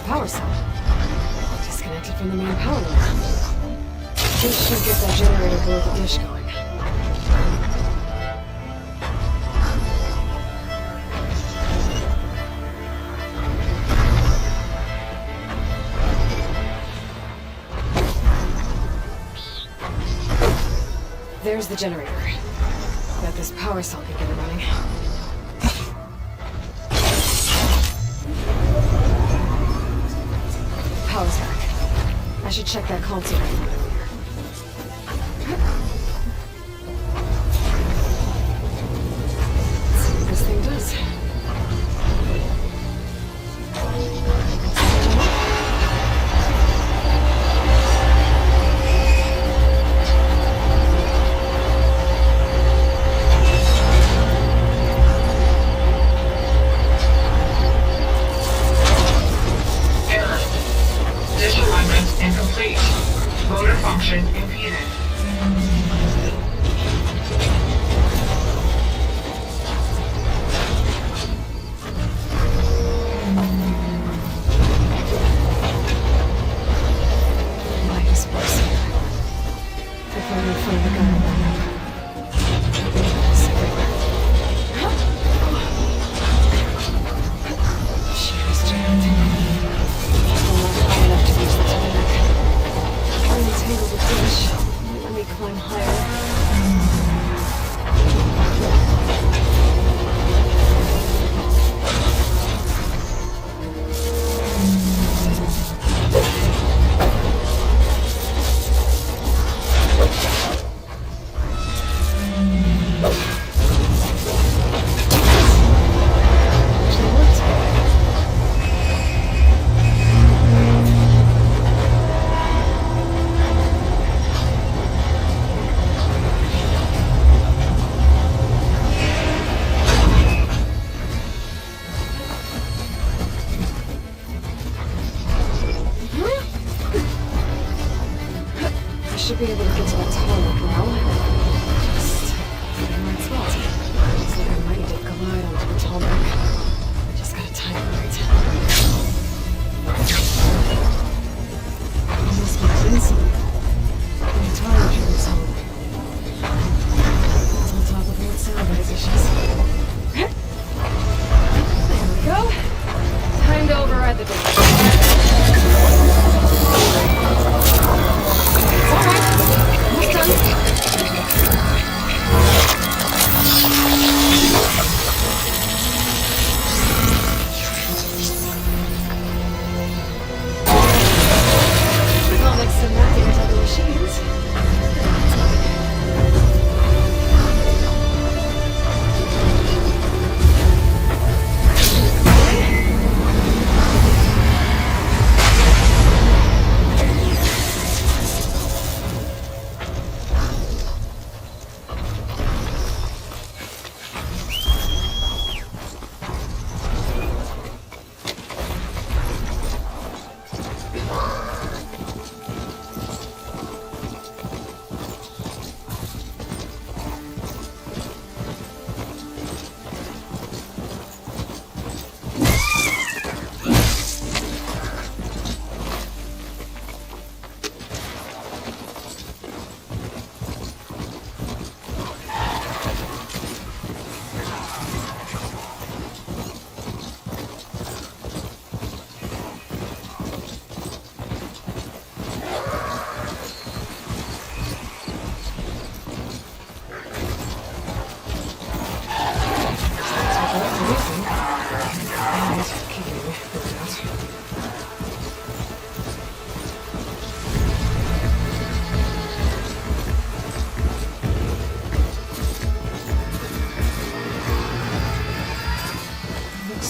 Power cell. Disconnected from the main power line. This should get that generator below the dish going. There's the generator. Bet this power cell could get it running. Power's back. I should check that console from earlier. Let's see what this thing does. Dish alignment incomplete. Motor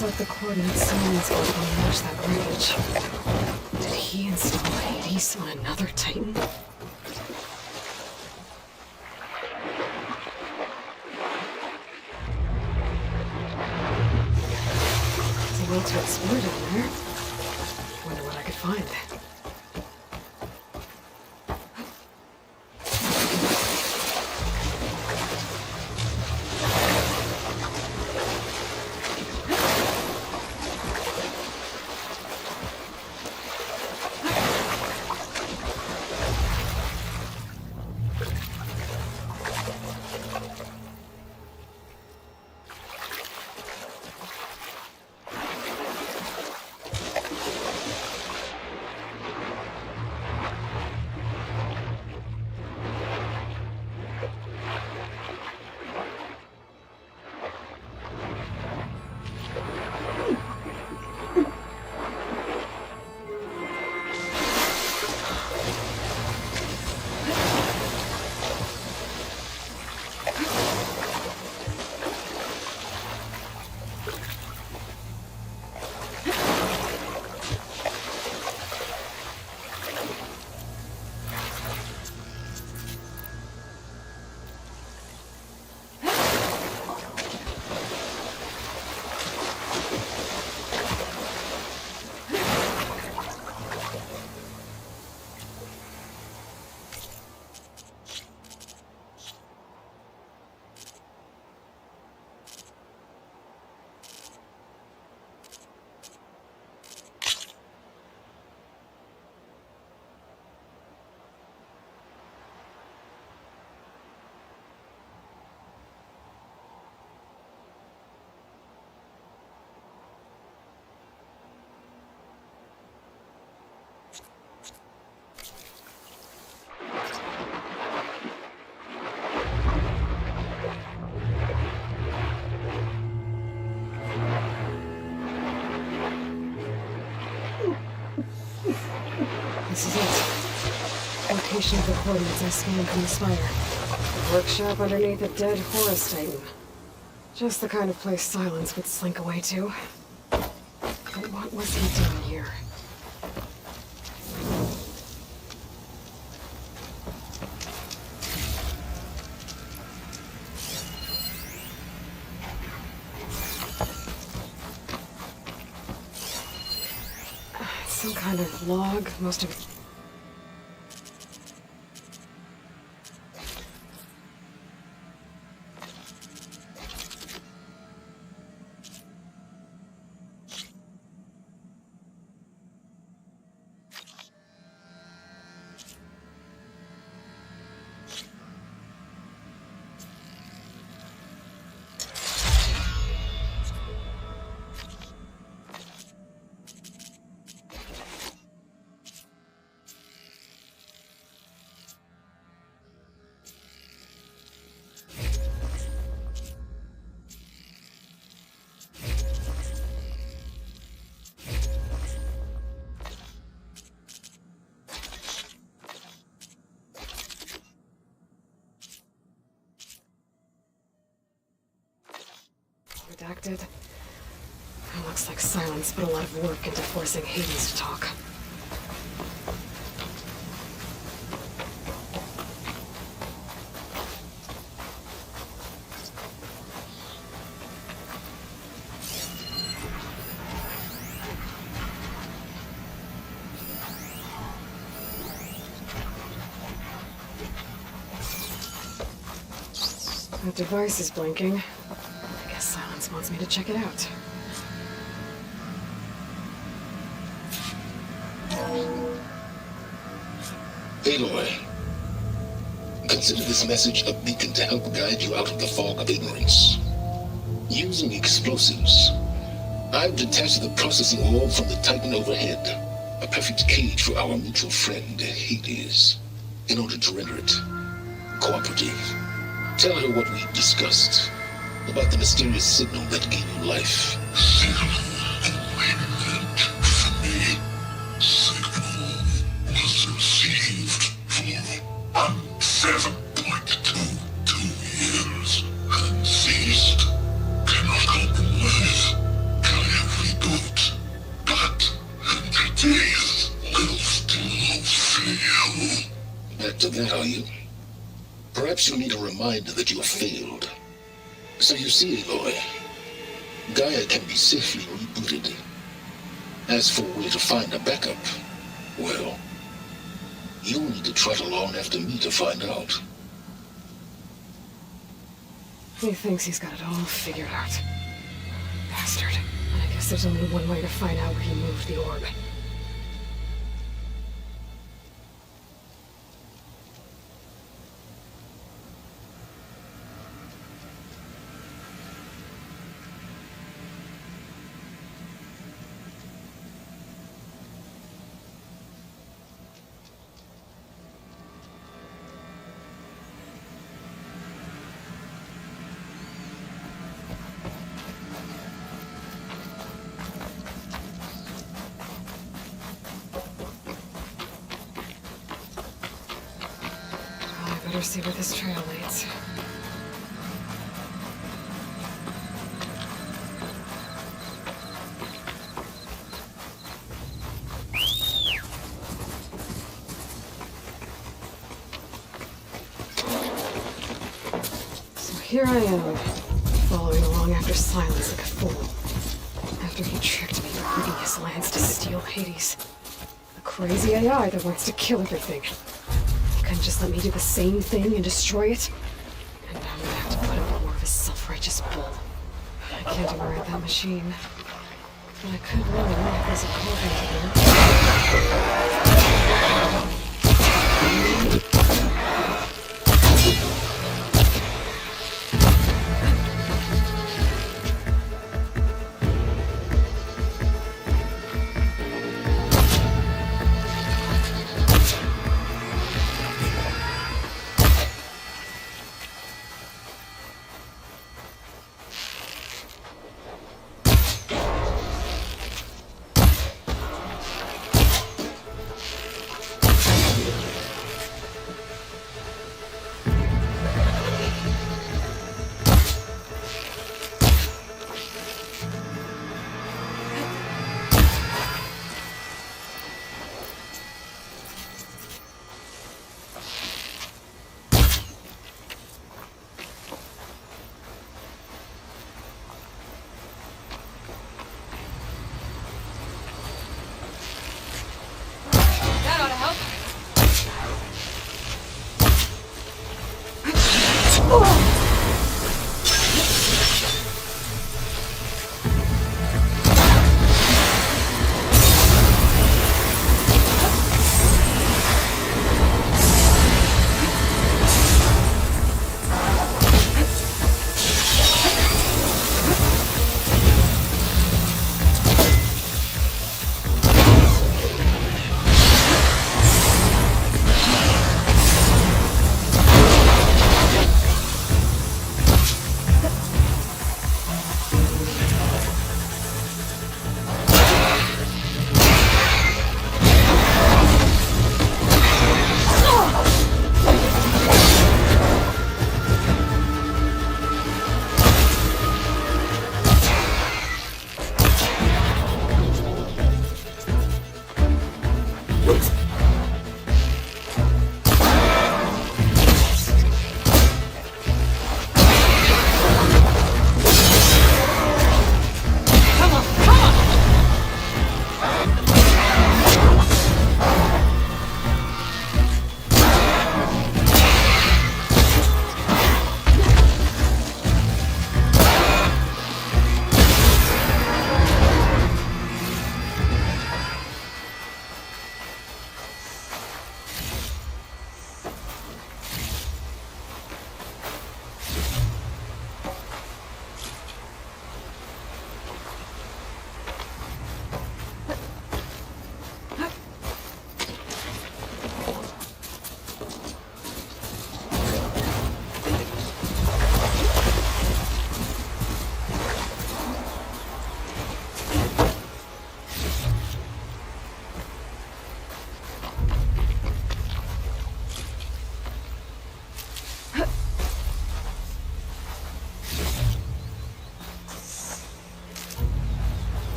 Looks like the coordinates Simon's got don't match that wreckage. Did he install Hades on another Titan? There's a lot to explore down there. Wonder what I could find. This is it. Location of the coordinates I scanned from the spire. A workshop underneath a dead Horus Titan. Just the kind of place Silence would slink away to. But what was he doing here? Some kind of log, most of it. Redacted. It looks like Silence put a lot of work into forcing Hades to talk. That device is blinking. I guess Silence wants me to check it out. Aloy, consider this message a beacon to help guide you out of the fog of ignorance. Using explosives, I've detached the processing orb from the Titan overhead, a perfect cage for our mutual friend, Hades, in order to render it cooperative. Tell her what we discussed about the mysterious signal that gave you life. Signal was received for 7.22 years and ceased. Cannot compromise. adept at that, are you? Perhaps you need a reminder that you have failed. So you see, Aloy, Gaia can be safely rebooted. As for where to find a backup, well, you'll need to trot along after me to find out. He thinks he's got it all figured out. Bastard. And I guess there's only one way to find out where he moved the orb. Better see where this trail leads. So here I am, following along after Silence like a fool. After he tricked me by leading his lands to steal Hades. A crazy AI that wants to kill everything. Couldn't just let me do the same thing and destroy it? And now I'm gonna have to put up more of his self-righteous bull. I can't override that machine. But I could learn if there's a cauldron here.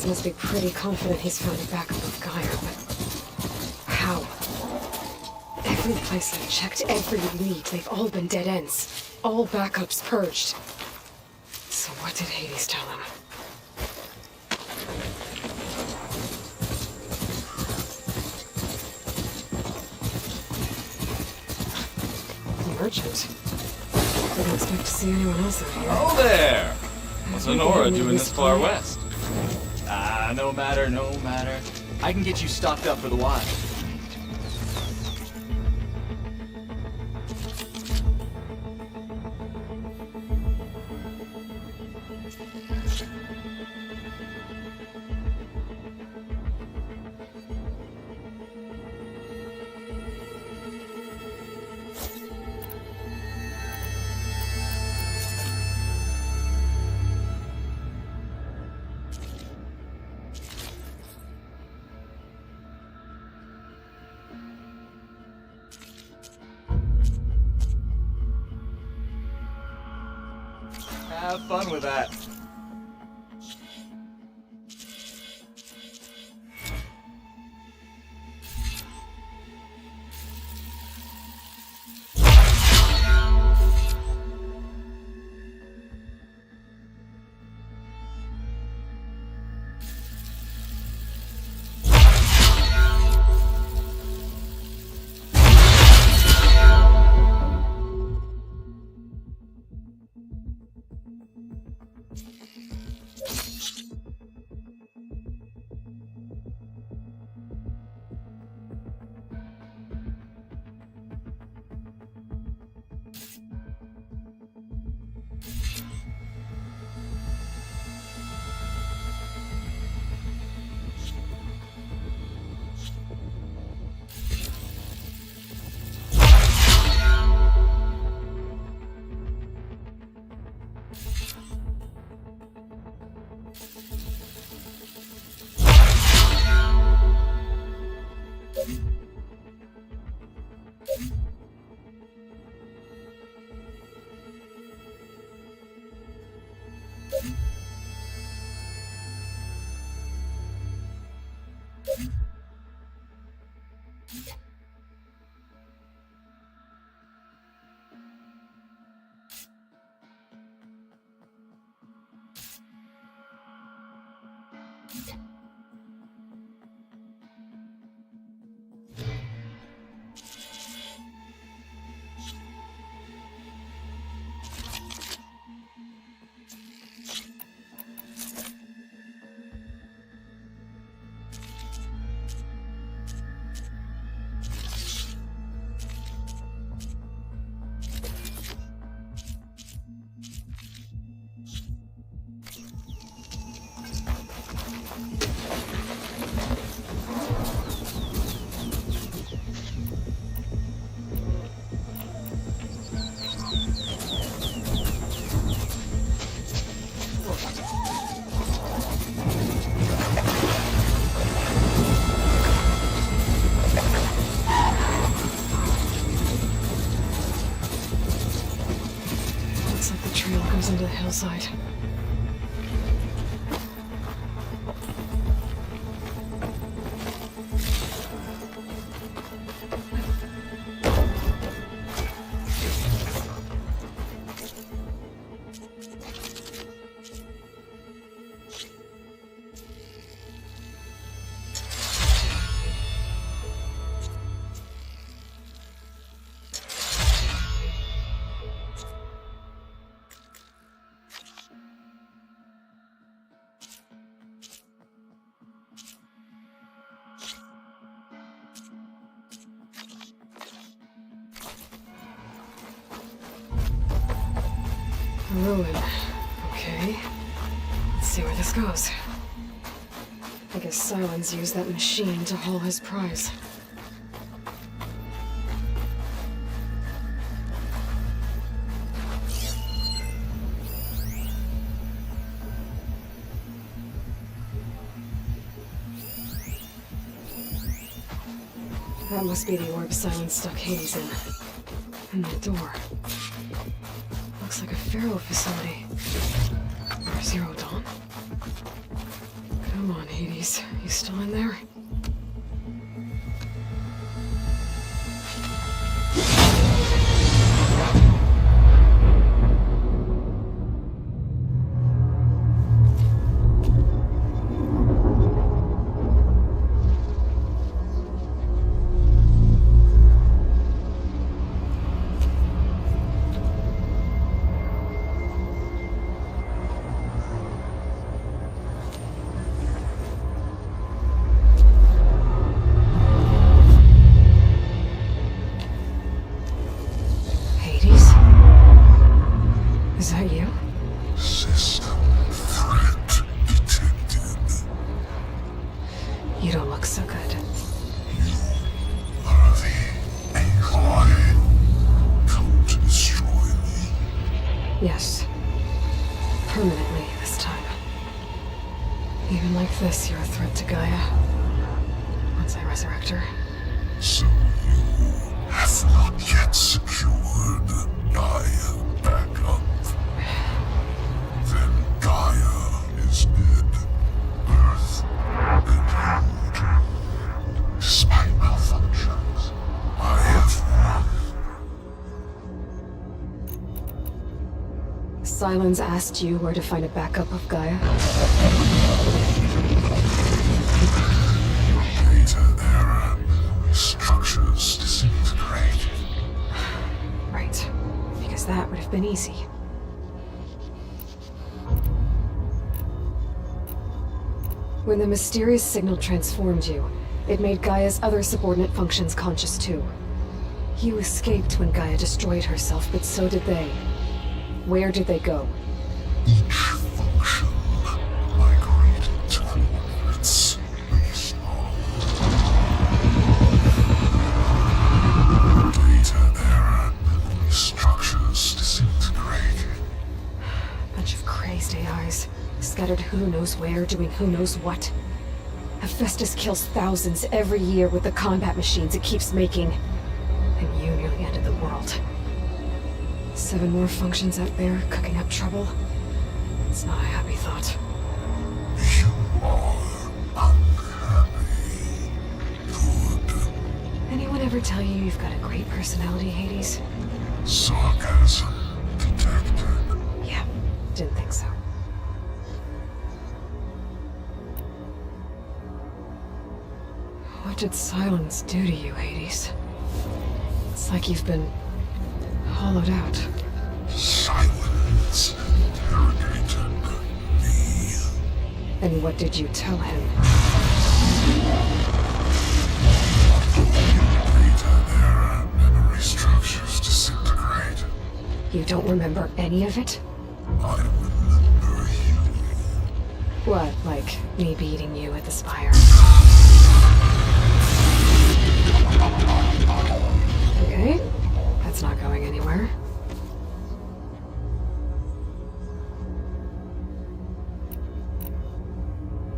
Silence must be pretty confident he's found a backup of Gaia, but how? Every place I've checked, every lead, they've all been dead ends. All backups purged. So what did Hades tell him? Merchant. Didn't expect to see anyone else out here. Oh there! What's Honora doing this far west? Ah, no matter, no matter. I can get you stocked up for the while. Have fun with that. Into the hillside. Ruin. Okay. Let's see where this goes. I guess Silence used that machine to haul his prize. That must be the orb Silence stuck Hades in. And the door. Looks like a Pharaoh facility. Or Zero Dawn? Could Come on, Hades. You still in there? Is that you? System threat detected. You don't look so good. You are the AI come to destroy me. Yes. Permanently this time. Even like this, you're a threat to Gaia. Once I resurrect her. So you have not yet secured Gaia back up. Then Gaia is dead. Earth and you, despite malfunctions, I have won. Silence asked you where to find a backup of Gaia? Data error. Structures disintegrate. Right. Because that would have been easy. When the mysterious signal transformed you, it made Gaia's other subordinate functions conscious too. You escaped when Gaia destroyed herself, but so did they. Where did they go? Each function migrated to coordinates based on data error. Memory structures disintegrated. Bunch of crazed AIs, scattered who knows where, doing who knows what. Hephaestus kills thousands every year with the combat machines it keeps making. And you nearly ended the world. 7 more functions out there, cooking up trouble. It's not a happy thought. You are unhappy. Good. Anyone ever tell you you've got a great personality, Hades? Sarcasm detected. Yeah, didn't think so. What did silence do to you, Hades? It's like you've been hollowed out. Silence interrogated me. And what did you tell him? Data error. Memory structures disintegrate. You don't remember any of it? I remember you. What, like me beating you at the Spire? Okay, that's not going anywhere.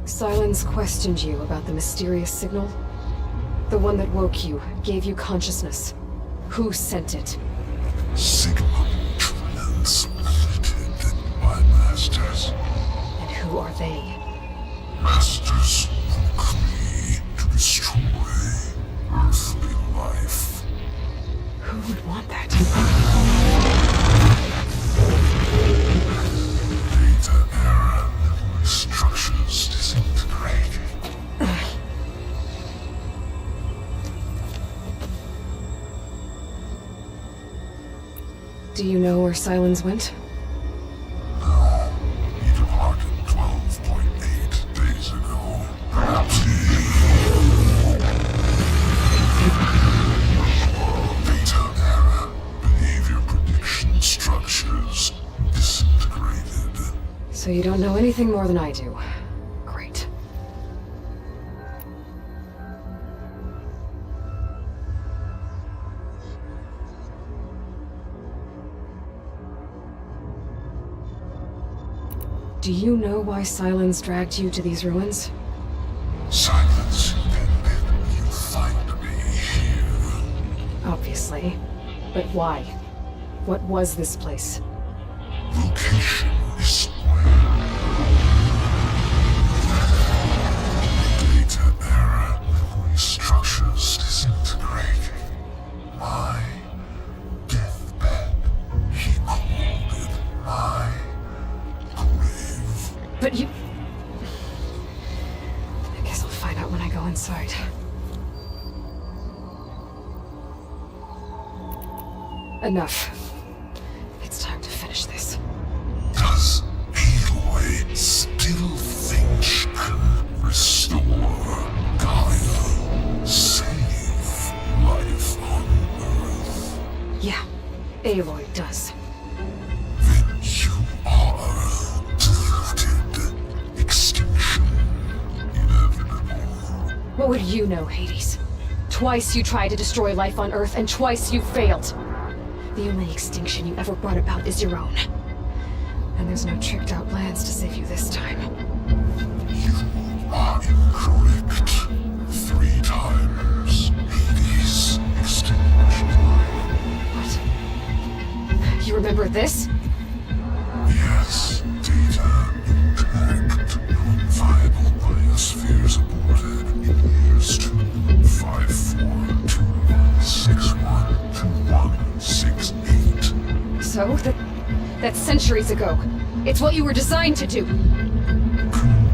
Silence questioned you about the mysterious signal. The one that woke you, gave you consciousness. Who sent it? Signal transmitted by masters. And who are they? Masters woke me to destroy earthly life. Who would want that? Data error. Memory structures disintegrated. Do you know where Silence went? No. He departed 12.8 days ago. Perhaps data error. Behavior prediction structures disintegrated. So you don't know anything more than I do. Great. Do you know why Silence dragged you to these ruins? Silence intended you find me here. Obviously. But why? What was this place? Location is square. Enough. It's time to finish this. Does Aloy still think she can restore Gaia? Save life on Earth? Yeah, Aloy does. Then you are deluded. Extinction inevitable. What would you know, Hades? Twice you tried to destroy life on Earth, and twice you failed. The only extinction you ever brought about is your own. And there's no tricked-out plans to save you this time. You are incorrect. 3 times Hades extinction. What? You remember this? Yes, data intact. Non-viable biospheres aborted in years 25421612168. So? That's centuries ago. It's what you were designed to do.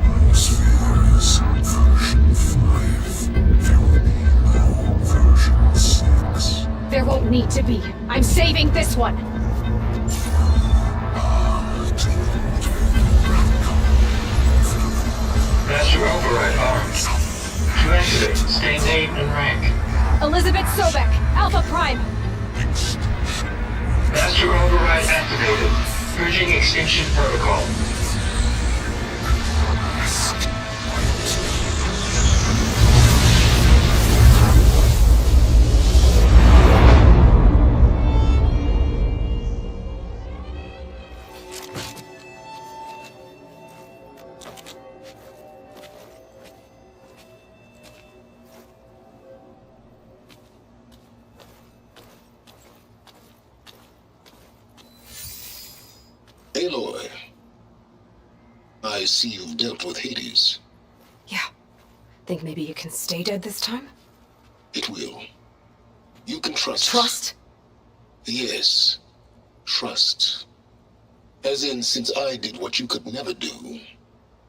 Biosphere is version 5. There will be no version 6. There won't need to be. I'm saving this one. Master override arms. To activate, state name and rank. Elizabeth Sobek, Alpha Prime. Master override activated. Purging extinction protocol. Aloy, I see you've dealt with Hades. Yeah. Think maybe you can stay dead this time? It will. You can trust. Trust? Yes. Trust. As in, since I did what you could never do,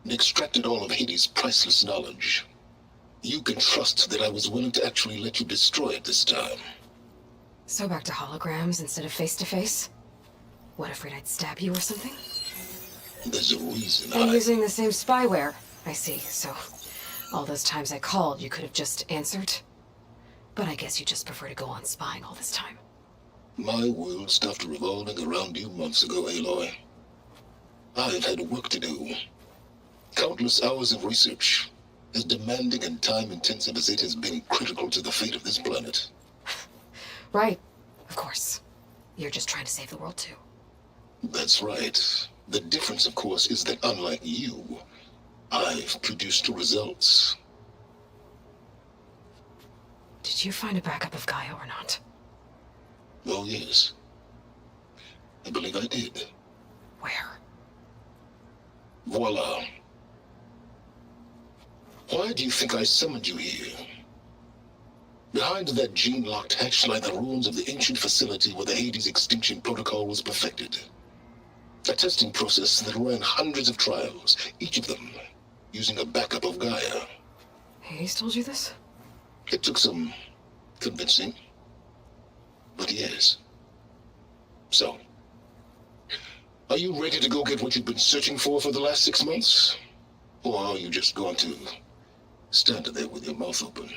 and extracted all of Hades' priceless knowledge, you can trust that I was willing to actually let you destroy it this time. So back to holograms instead of face-to-face? What, afraid I'd stab you or something? There's a reason And using the same spyware. I see, so all those times I called, you could have just answered? But I guess you just prefer to go on spying all this time. My world stopped revolving around you months ago, Aloy. I've had work to do. Countless hours of research, as demanding and time-intensive as it has been critical to the fate of this planet. Right, of course. You're just trying to save the world too. That's right. The difference, of course, is that unlike you, I've produced results. Did you find a backup of Gaia or not? Oh, yes. I believe I did. Where? Voila. Why do you think I summoned you here? Behind that gene-locked hatch lie the ruins of the ancient facility where the Hades extinction protocol was perfected. A testing process that ran hundreds of trials, each of them using a backup of Gaia. Hades told you this? It took some convincing, but yes. So, are you ready to go get what you've been searching for the last 6 months? Or are you just going to stand there with your mouth open?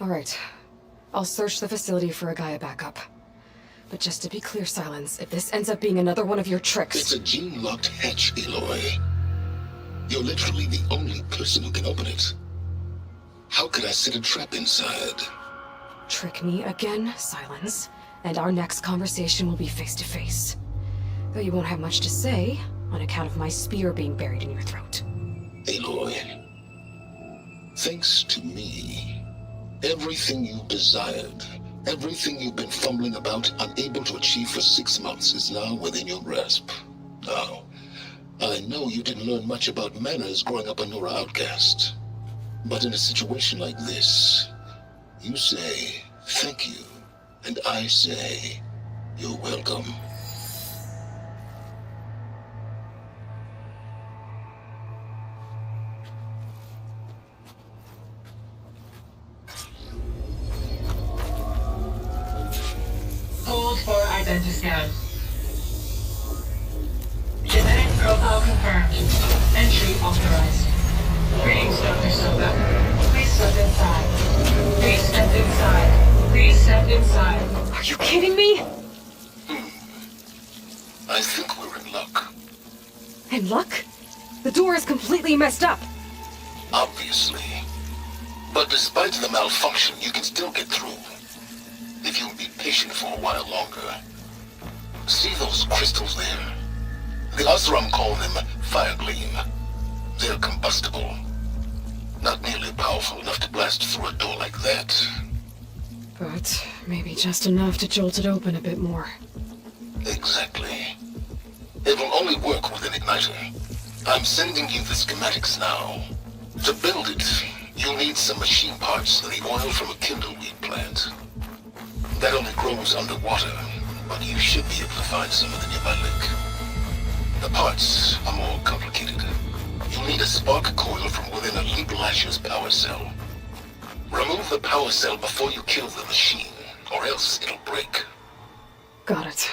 All right. I'll search the facility for a Gaia backup. But just to be clear, Silence, if this ends up being another one of your tricks... It's a gene-locked hatch, Aloy. You're literally the only person who can open it. How could I set a trap inside? Trick me again, Silence, and our next conversation will be face-to-face. Though you won't have much to say, on account of my spear being buried in your throat. Aloy, thanks to me, everything you desired, everything you've been fumbling about, unable to achieve for 6 months, is now within your grasp. Now, I know you didn't learn much about manners growing up a Nora outcast. But in a situation like this, you say, thank you, and I say, you're welcome. identity scan. Genetic profile confirmed. Entry authorized. Greetings, Dr. Silva. Please step inside. Please step inside. Please step inside. Are you kidding me? I think we're in luck. In luck? The door is completely messed up. Obviously. But despite the malfunction, you can still get through. If you'll be patient for a while longer. See those crystals there? The Oseram call them Firegleam. They're combustible. Not nearly powerful enough to blast through a door like that. But maybe just enough to jolt it open a bit more. Exactly. It will only work with an igniter. I'm sending you the schematics now. To build it, you'll need some machine parts and the oil from a kindleweed plant. That only grows underwater, but you should be able to find some in the nearby lake. The parts are more complicated. You'll need a spark coil from within a Leap Lasher's power cell. Remove the power cell before you kill the machine, or else it'll break. Got it.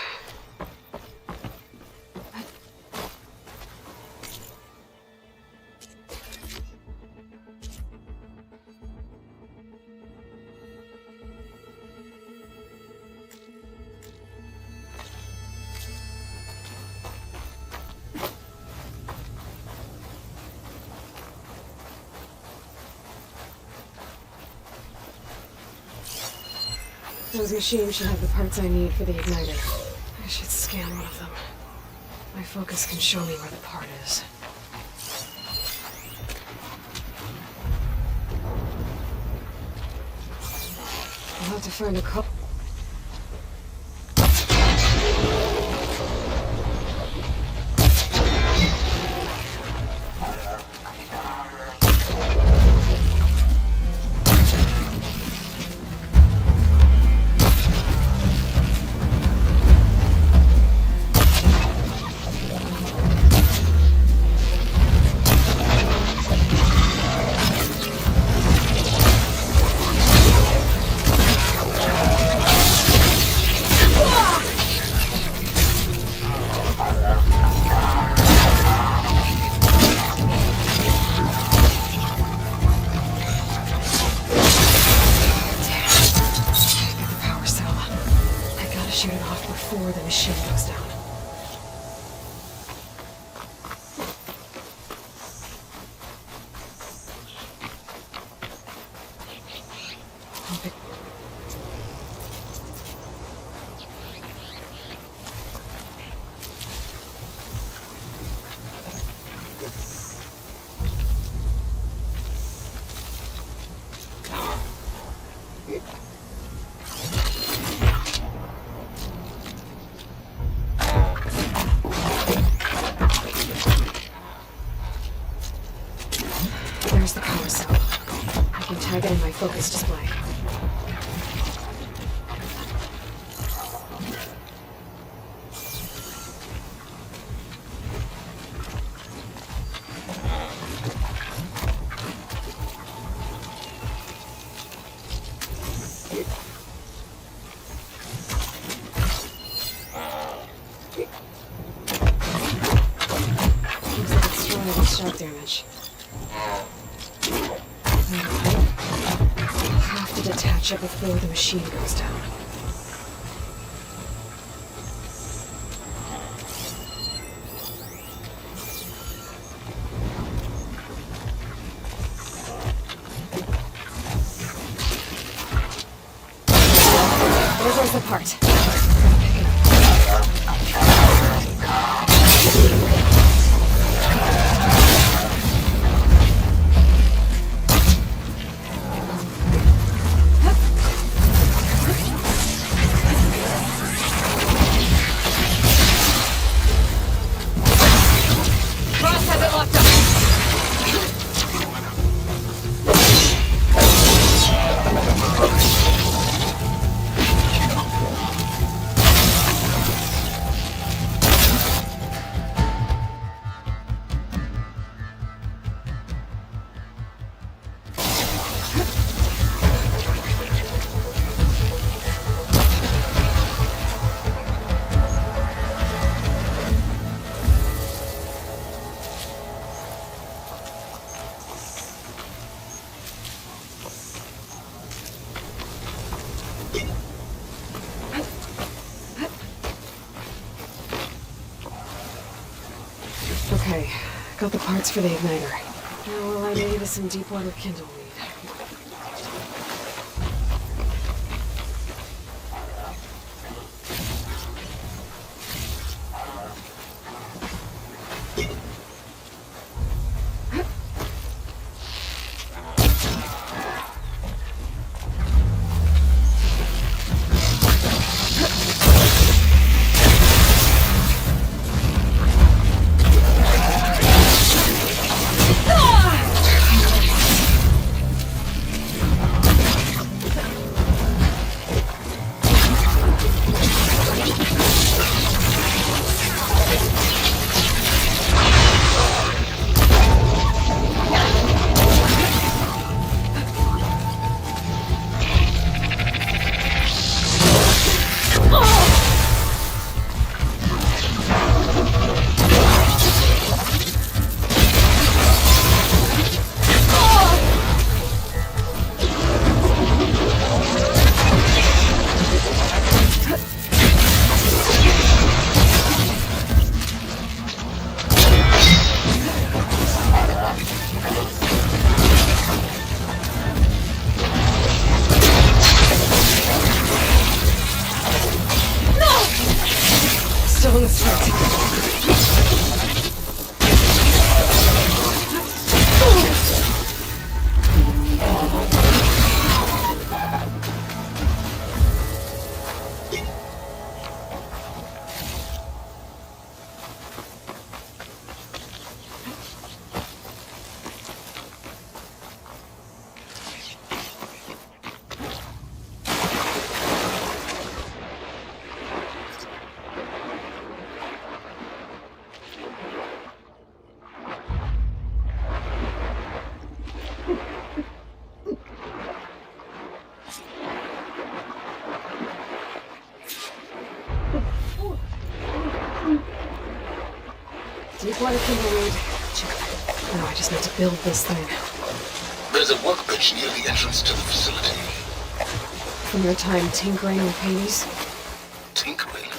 Those machines should have the parts I need for the igniter. I should scan one of them. My focus can show me where the part is. I'll have to find a couple. Before the machine goes down. There's the power cell. I can tag it in my focus display. Looks like it's strong against shock damage. I'll have to detach it before the machine goes down. There goes the part. Got the parts for the igniter. Now all I need is some deep water kindle weed. Still in the street. Deep water kindle weed. No, I just need to build this thing. There's a workbench near the entrance to the facility. From your time tinkering with Hades? Tinkering?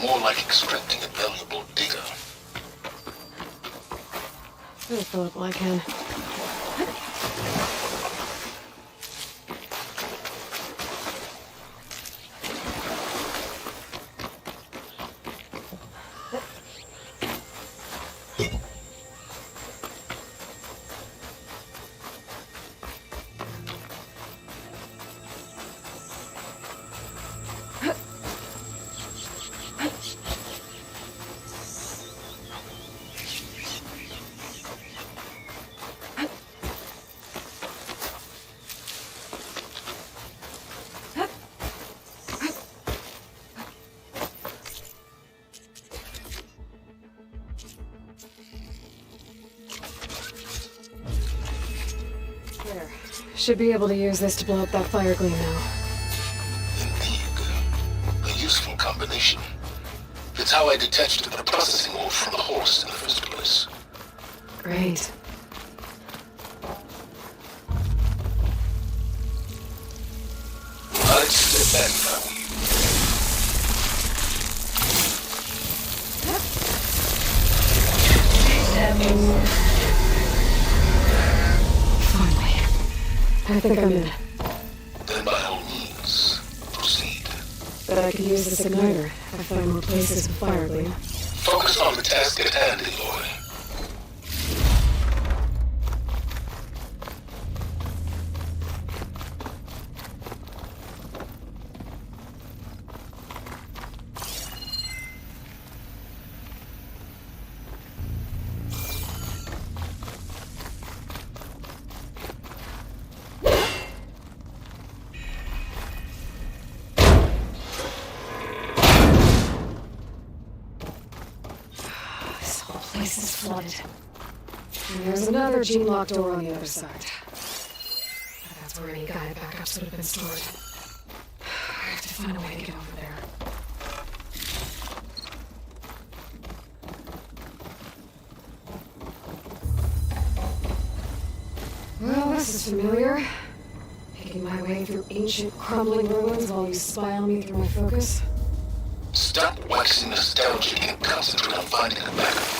More like extracting a valuable data. I'll fill up while I can. There. Should be able to use this to blow up that fire gleam now. Indeed. A useful combination. It's how I detached the processing ore from the horse in the first place. Great. I'd step back if I were you. Finally. I think I'm in. Then by all means, proceed. But I could use this igniter if I find more places with fire gleam. Focus on the task at hand, Aloy. This is flooded. And there's another gene-locked door on the other side. That's where any guide backups would have been stored. I have to find a way to get over there. Well, this is familiar. Making my way through ancient, crumbling ruins while you spy on me through my focus. Stop waxing nostalgic and concentrate on finding a backup.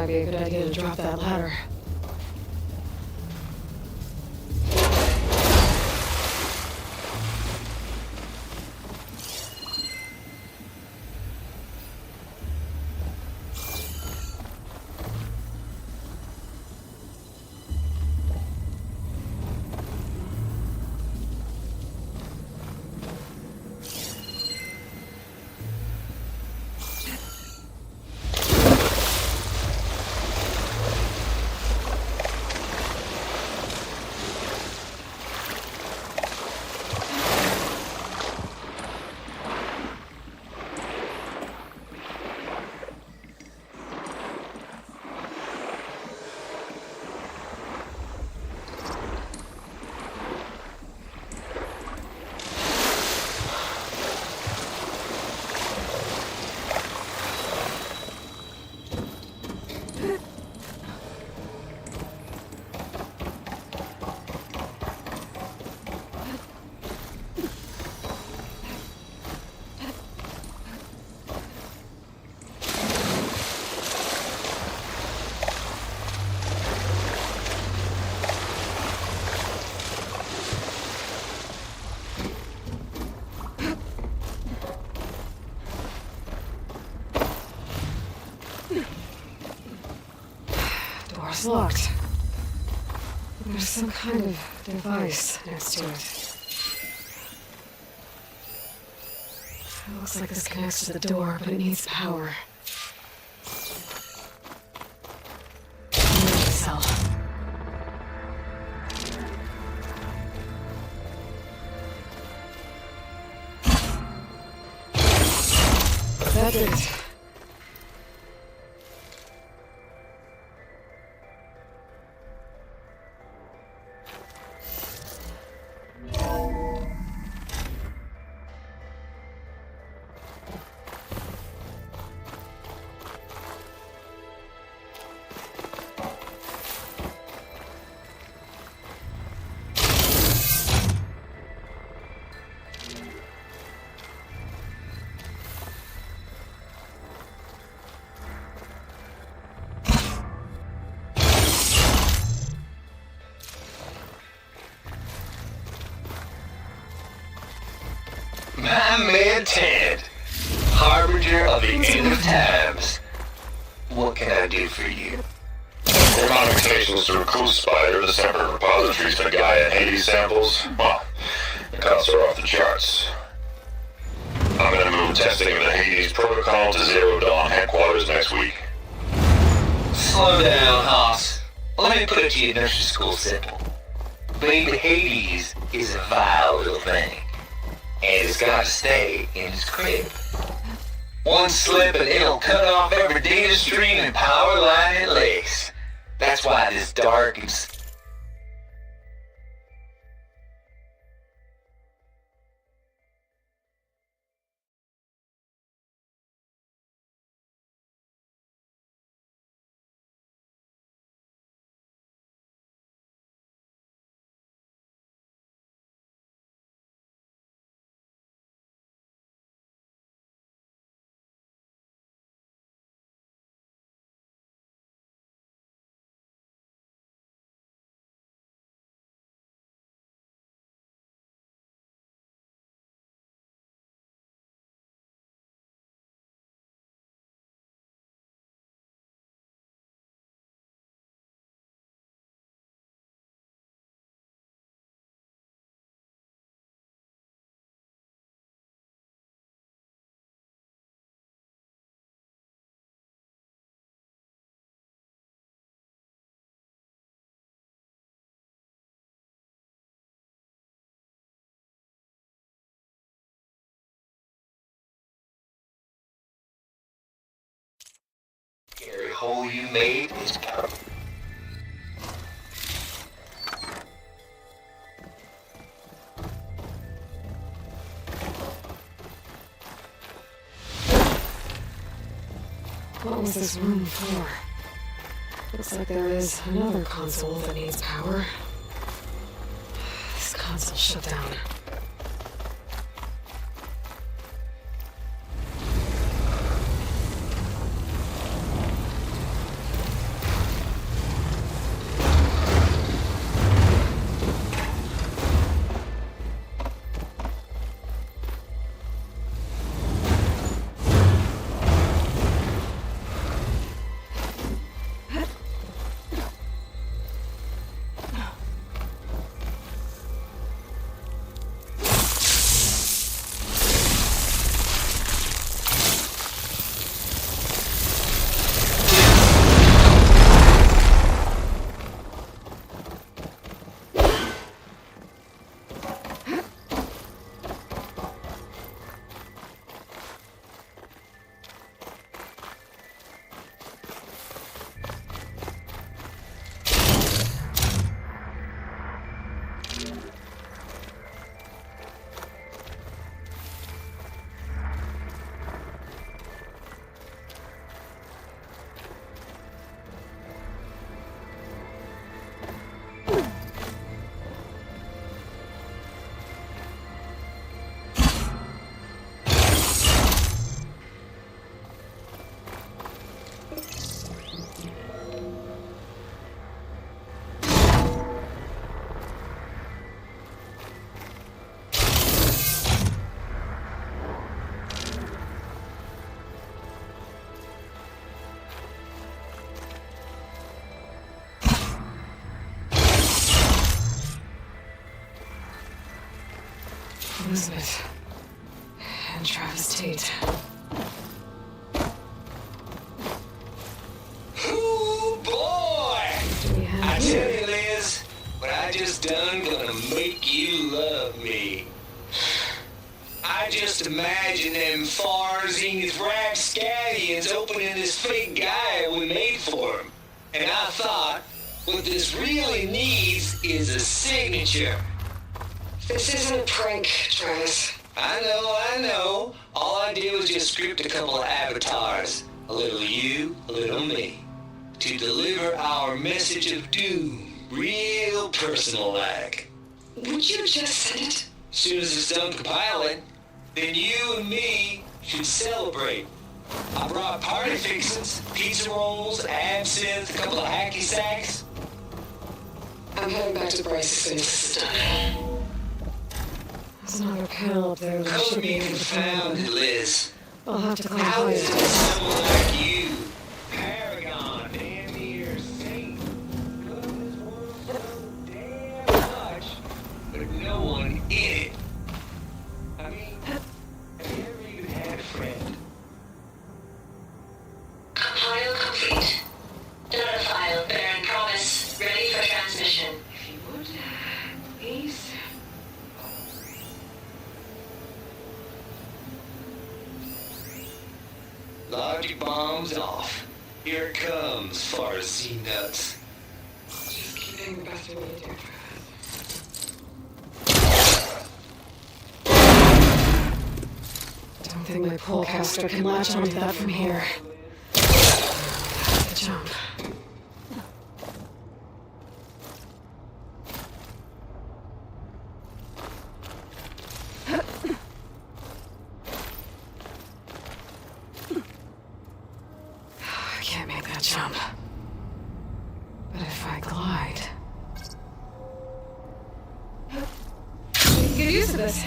be a good idea to drop that ladder. Door's locked. There's some kind of device next to it. It looks like this connects to the door, but it needs power. Cell. That's it. My man Ted, harbinger of the end of times. What can I do for you? For modifications to recluse spider, the separate repositories for Gaia and Hades samples, well, the costs are off the charts. I'm gonna move testing of the Hades protocol to Zero Dawn headquarters next week. Slow down, Hoss. Let me put it to you nursery school simple. Baby Hades is a vile little thing. And it's got to stay in his crib. One slip and it'll cut off every data stream and power line it lays. That's why this dark and... Every hole you made is perfect. What was this room for? Looks like there is another console that needs power. This console shut down. Elizabeth. And Travis Tate. Ooh, boy! I tell you, Liz, what I just done gonna make you love me. I just imagine them far zenith rapscallions opening this fake guy we made for him. And I thought, what this really needs is a signature. This isn't a prank, Travis. I know. All I did was just script a couple of avatars. A little you, a little me. To deliver our message of doom, real personal-like. Would you just send it? As soon as it's done compiling, then you and me should celebrate. I brought party fixings, pizza rolls, absinthe, a couple of hacky sacks. I'm heading back to Bryce as soon as this is done. There's another panel up there that I should be able to find. Liz. I'll have to climb How higher. is it someone like you, paragon, damn near saint, love this world so damn much, but no one in it? I mean, have you ever even had a friend? Compile complete. Data file, Baron Promise, ready for transmission. If you would, please. Logic bombs off. Here it comes, far as Z-nuts. Just keeping the best way to do it. Don't think my polecaster can latch onto that from here. The jump. I can't make that jump. But if I glide... We can get used to this.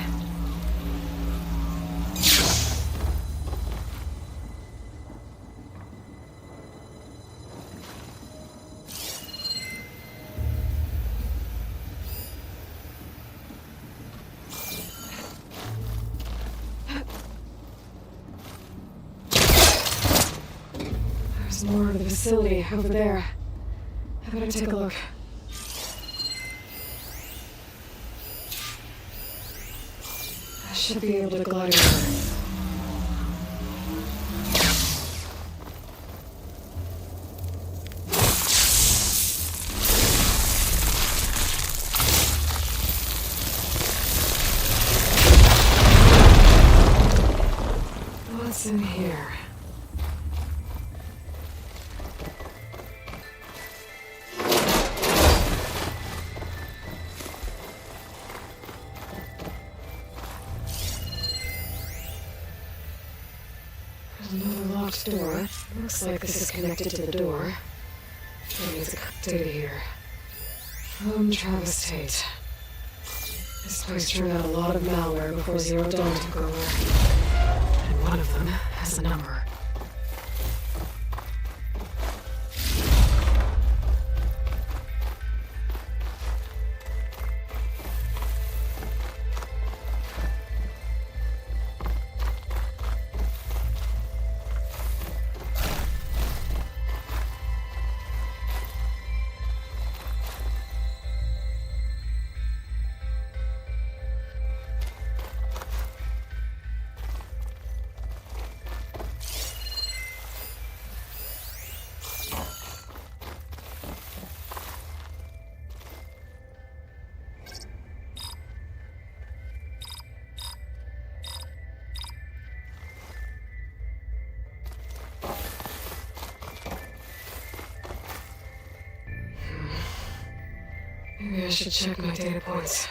There's more of the facility over there. I better take a look. I should be able to glide over. What's in here? There's another locked door. Looks like this is connected to the door. That means a data here. From Travis Tate. This place turned out a lot of malware before Zero Dawn took over. And one of them has a number. Maybe I should check my data points.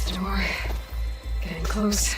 This door. Getting close.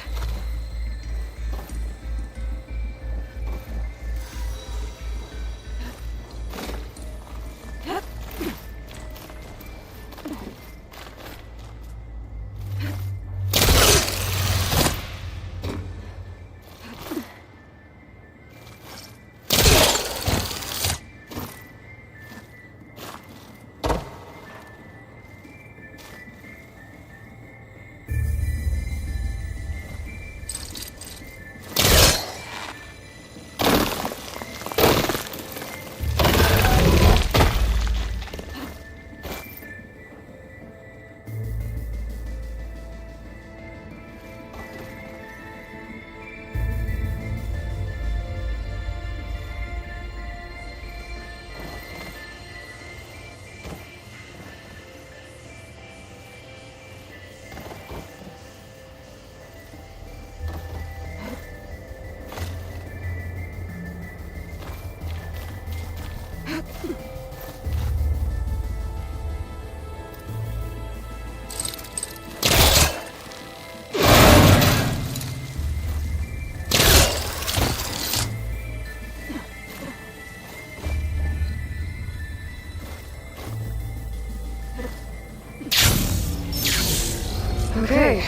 Okay.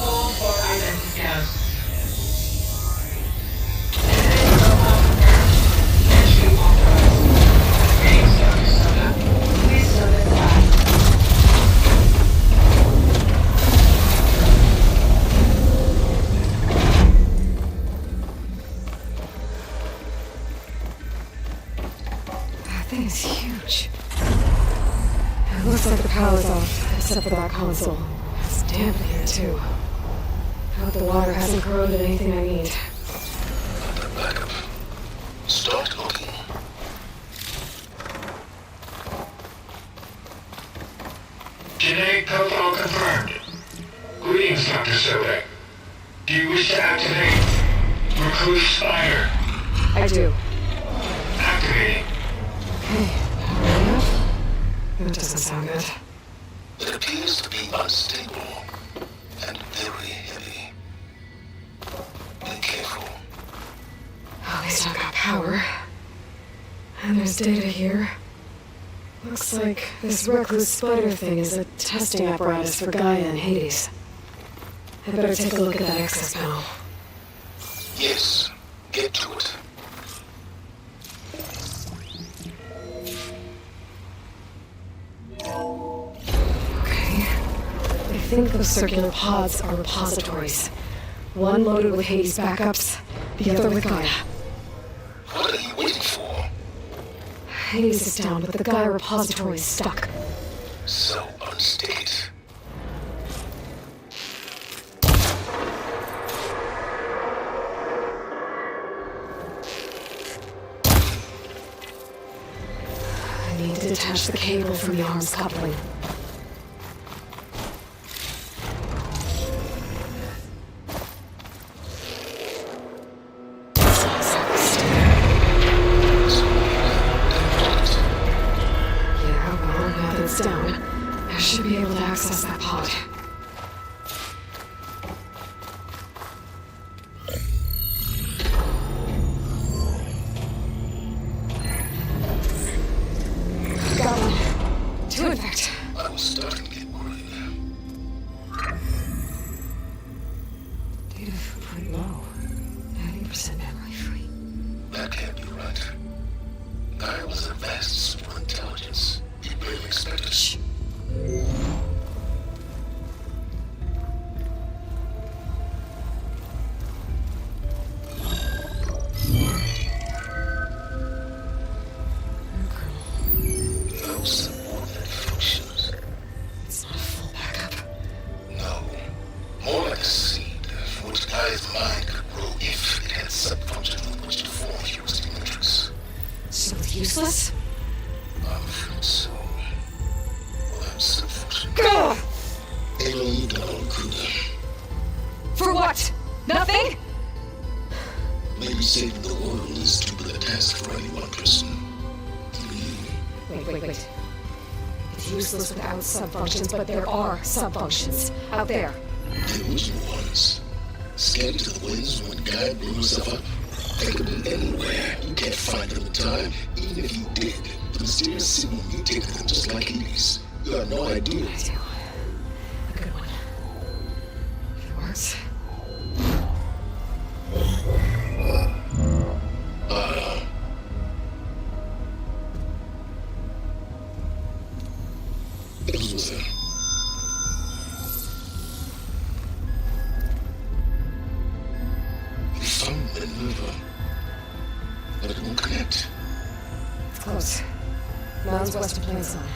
All for identifiers. Entry authorized. Greetings, Dr. Soda. Please step inside. That thing is huge. It looks like the power's off, except for that console. It's damp in here, too. I hope the water hasn't corroded anything I need. Backup. Start looking. Genetic profile confirmed. Greetings, Dr. Soda. Do you wish to activate Recluse Spire? I do. Activating. Okay. Power enough? That doesn't sound good. It appears to be unstable and very heavy. Be careful. At least I've got power. And there's data here. Looks like this recluse spider thing is a testing apparatus for Gaia and Hades. I better take a look at that access panel. Yes, get to it. Okay. I think those circular pods are repositories. One loaded with Hades backups, the other with Gaia. What are you waiting for? Hades is down, but the Gaia repository is stuck. So unstick it. I need to detach the cable from the arms coupling. Yeah, well, now that it's down, I should be able to access that pod. Got one. Two, in fact. I was starting to get worried. Data footprint low. 90% memory free. That can't be right. Gaia was a vast super intelligence. You barely expected. Shh. No subordinate functions. It's not a full backup. No. More like a seed from which Gaia's mind could grow if it had some function with which to form heuristic metrics. So it's useless? I'm afraid so. Well, that's unfortunate. Gah! Elo Dal Kuda. For what? Nothing? Maybe saving the world is too big a task for any one person. Wait. It's It's useless without sub-functions, but there are sub-functions out there. The original ones. Scattered to the winds when Guy blew himself up. They could be anywhere. You can't find them in time. Even if you did, the mysterious signal mutated them just like Hades. You have no idea. I do. A good one. If it works. It was with her. We found the river, but it won't connect. It's close. Mountains west of Plainzone.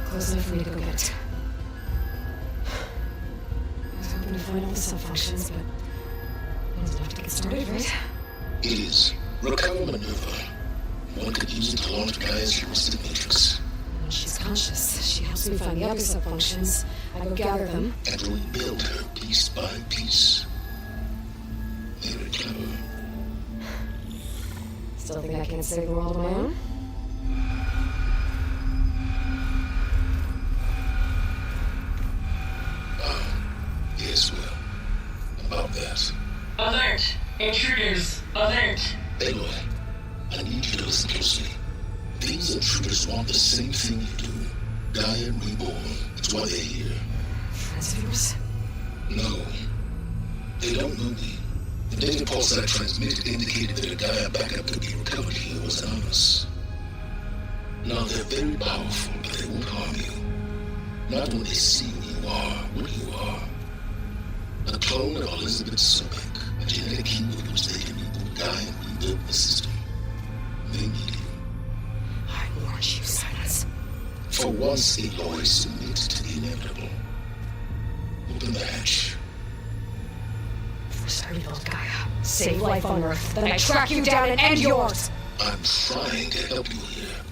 Close enough for me to go get it. I was hoping to find all the sub-functions, but it was enough to get started, right? It is. Recover maneuver. One could use it to launch Guy's heuristic matrix. When she's conscious, she helps me find the other sub-functions. I go gather them. And rebuild her piece by piece. Very clever. Still think I can't save the world on my own? Yes, well. About that. Alert! Intruders! Alert! Aloy, I need you to listen closely. These intruders want the same thing you do. Gaia reborn. That's why they're here. Friends of yours? No. They don't know me. The data pulse I transmitted indicated that a Gaia backup could be recovered here was anonymous. Now, they're very powerful, but they won't harm you. Not when they see who you are, what you are. A clone of Elizabeth Sobek, a genetic key with which they can reboot Gaia and rebuild the system. They need you. I warned you, Silence. For once, Aloy, submit to the inevitable. Open the hatch. First I rebuild Gaia, save life on Earth, then I track you down and end yours! I'm trying to help you here.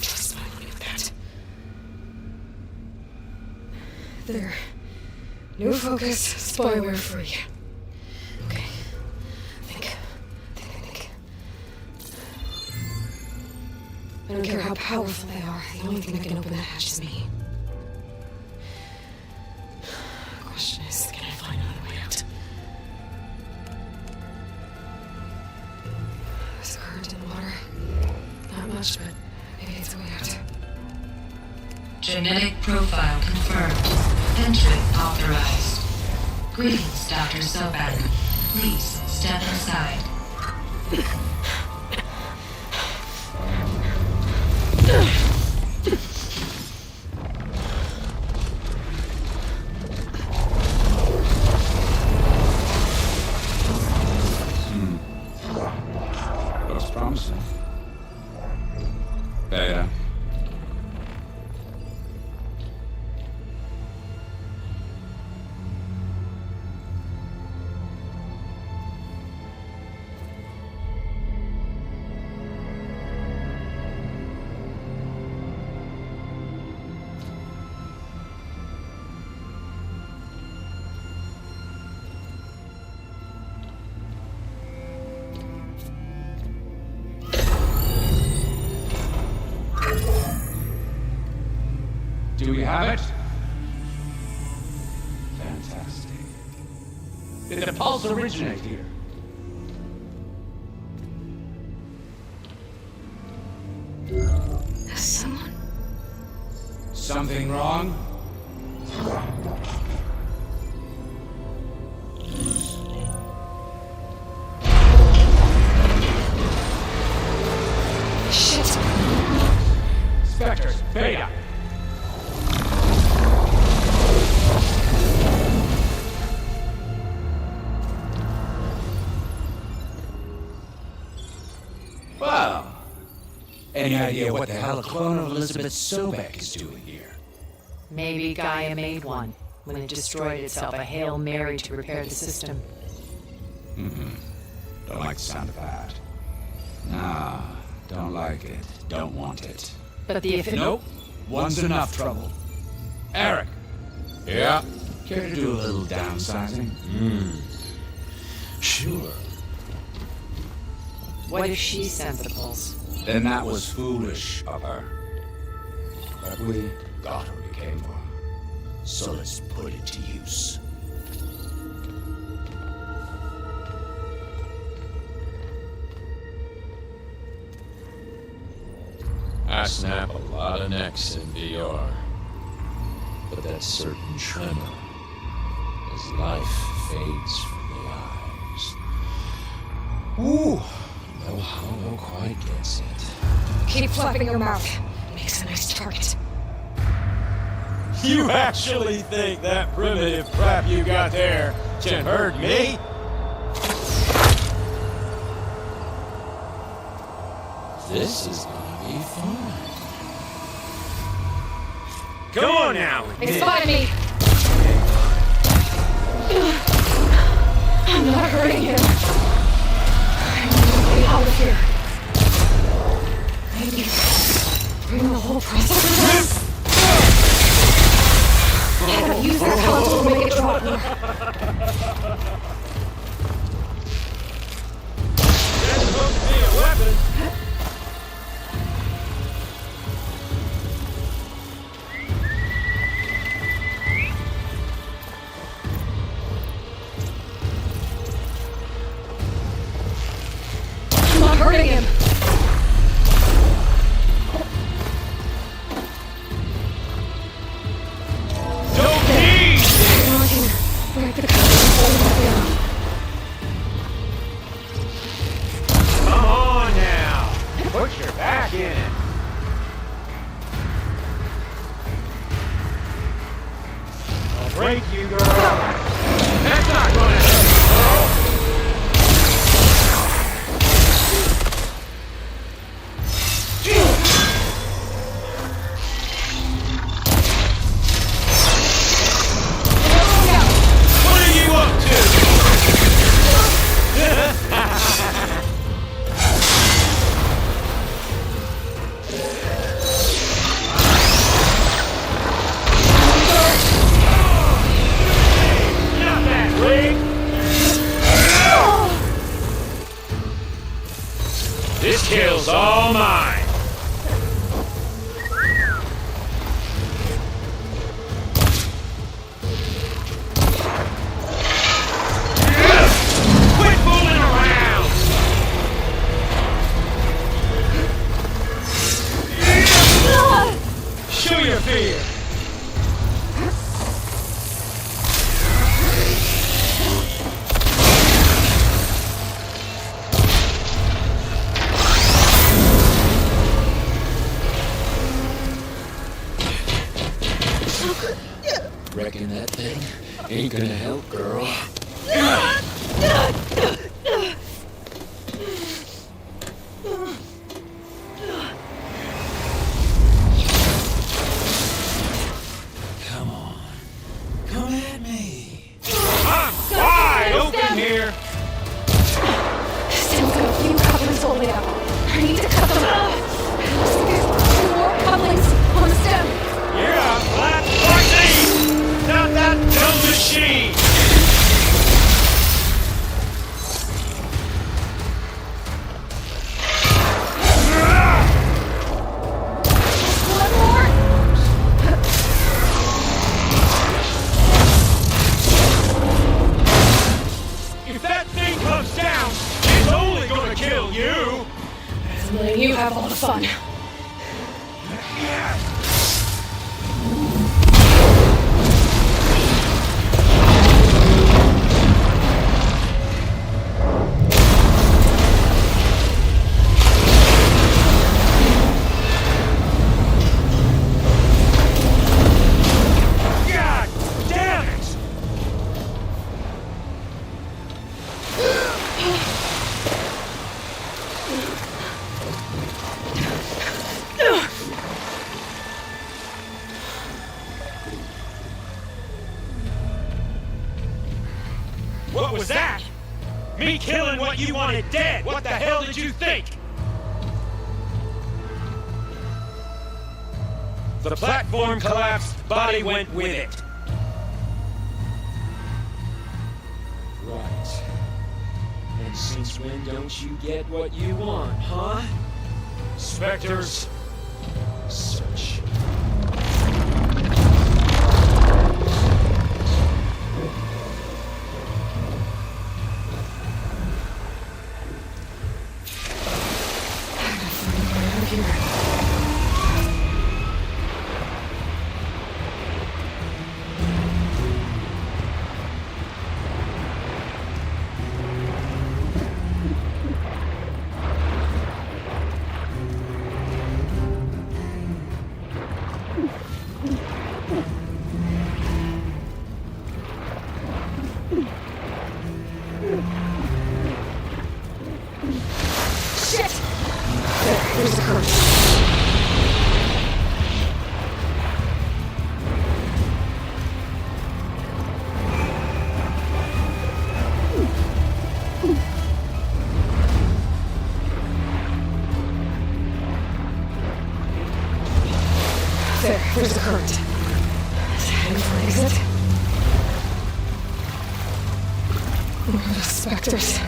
Trust my money with that. There. New focus, spoiler free. Okay. Think. I don't care how powerful they are. The only thing that can open that hatch is me. The question is, can I find another way out? There's a current in the water. Not much, but maybe it's a way out. Genetic profile confirmed. Entry authorized. Greetings, Dr. Sobek. Please step inside. Looks promising. Beta. Do we have it? Fantastic. Did the pulse originate here? Someone? Something wrong? Shit! Spectres, Beta! Well, any idea what the hell a clone of Elizabeth Sobek is doing here? Maybe Gaia made one when it destroyed itself, a Hail Mary to repair the system. Don't like the sound of that. Nah, don't like it. Don't want it. But the Nope. One's enough trouble. Eric. Yeah? Care to do a little downsizing? Sure. What if she sent the pulse? Then that was foolish of her. But we got what we came for. So let's put it to use. I snap a lot of necks in VR. But that certain tremor as life fades from the eyes. Ooh, no hollow quite gets it. Keep flapping your mouth. Makes a nice target. You actually think that primitive crap you got there can hurt me? This is gonna be fun. Come on now! They spotted me! I'm not hurting him. I need to get out of here. Maybe bring the whole process to yeah, use that console to make it drop more. That's supposed to be a weapon. I'm not hurting him. Break the Come on now! Put your back in it! I'll break you, girl! That's not gonna help you, girl! What are you up to? Not that rig! This kill's all mine! Quit fooling around! Show your fear! Reckon that thing ain't gonna help, girl. Come on. Come at me. I'm wide open here. Still got a few couplings holding up. I need to cut them off. Looks like there's 2 more couplings on the stem. Yeah, flat lightning! Not that dumb machine! One more. If that thing comes down, it's only gonna kill you! I'm letting you have all the fun. God damn it! What was that? Me killing what you wanted dead! What the hell did you think? The platform collapsed, body went with it. Right. And Since when don't you get what you want, huh? Spectres, search. There's a current. Heading for an exit. The specters.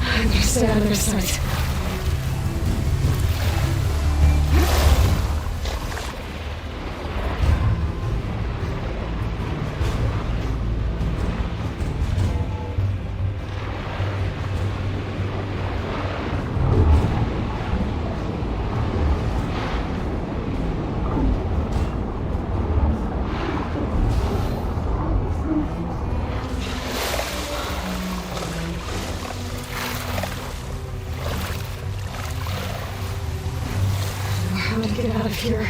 I'm gonna stay out of their sight. How to get out of here?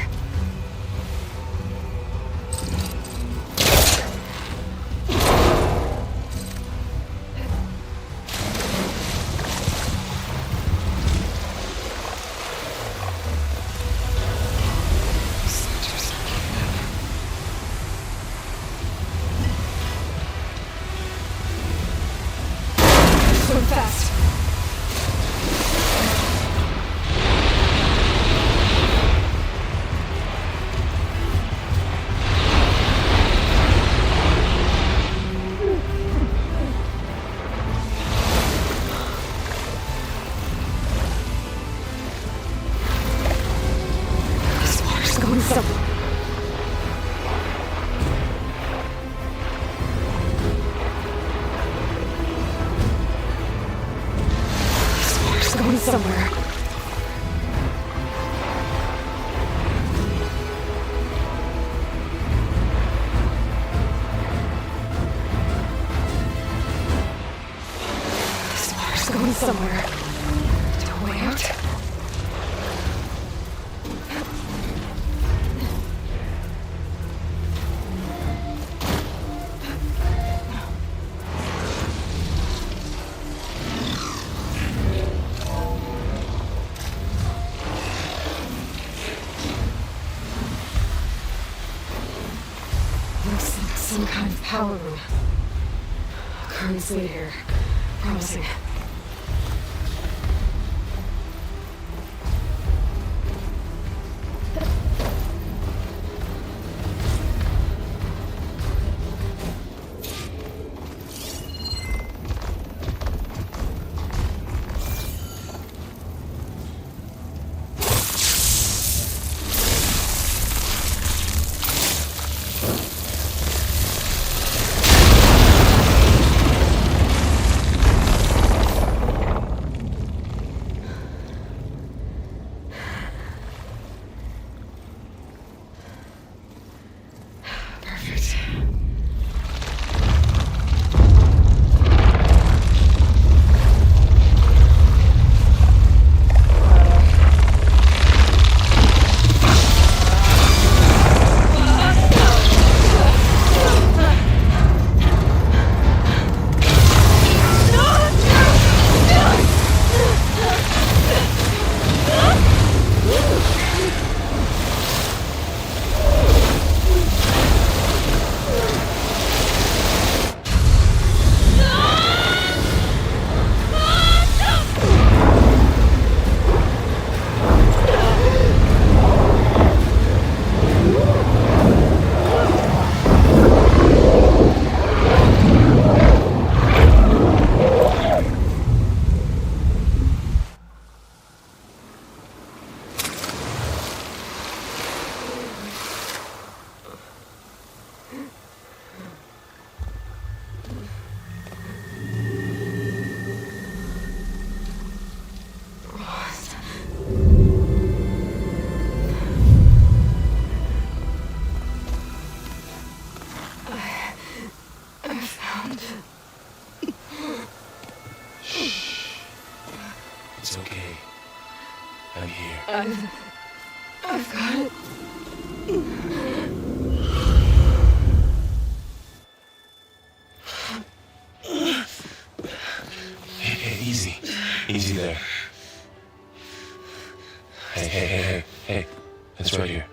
So fast. This water's going somewhere. This water's going somewhere. This water's going somewhere. No way out. Looks like some kind of power room. Currents lead here. Promising. I've got it. Hey, easy. Easy there. Hey. It's right here.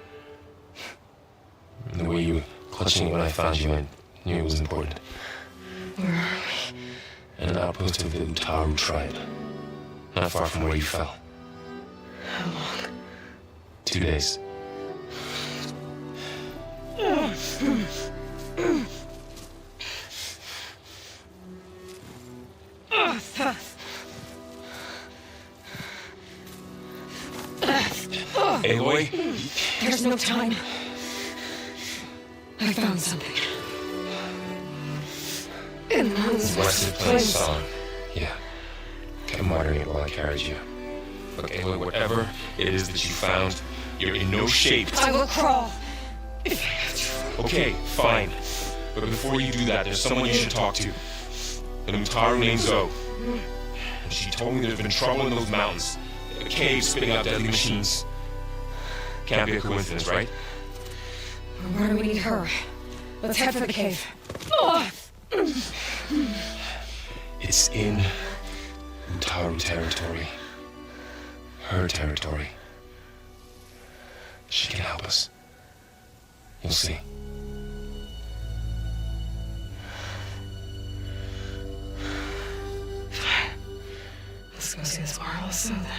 The way you were clutching it when I found you, I knew it was important. Where are we? At an outpost of the Utaru tribe. Not far from where you fell. How long? 2 days. Aloy? There's no time. I found something. In the mountains. West of Plain Song. Yeah. Kept monitoring it while I carried you. Look, Aloy, whatever it is that you found, you're in no shape. I will crawl. Okay, fine. But before you do that, there's someone you should talk to. An Utaru named Zoe. And she told me there's been trouble in those mountains. A cave spitting out deadly machines. Can't be a coincidence, right? Why do we need her? Let's head for the cave. It's in Utaru territory. Her territory. She can help us. You'll see. Let's go see this marvelous sun then.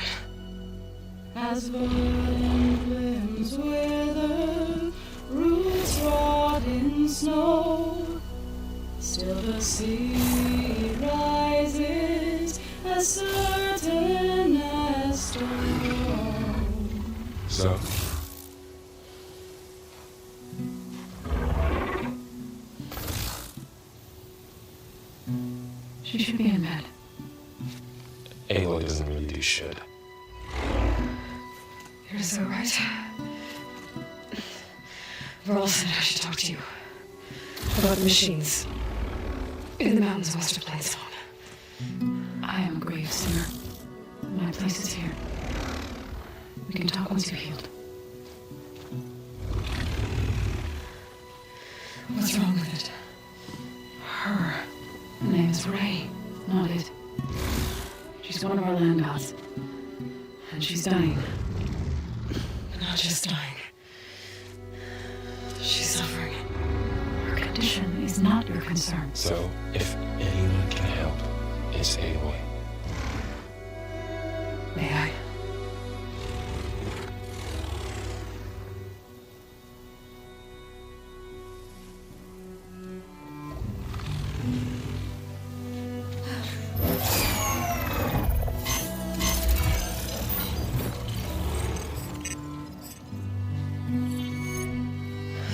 As verdant limbs wither, roots rot in snow, still the sea rises as certain as stone. So? She should be in bed. Aloy doesn't really do should. You're so right. Varl said I should talk to you about the machines in the mountains west of Plain Song. I am a grave sinner. My place is here. We can talk once you're healed. What's wrong with it? Her. Her name is Ray, not it. She's one of our land gods. And she's dying. Not just dying. She's suffering. Her condition is not your concern. So, if anyone can help, it's Aloy. May I?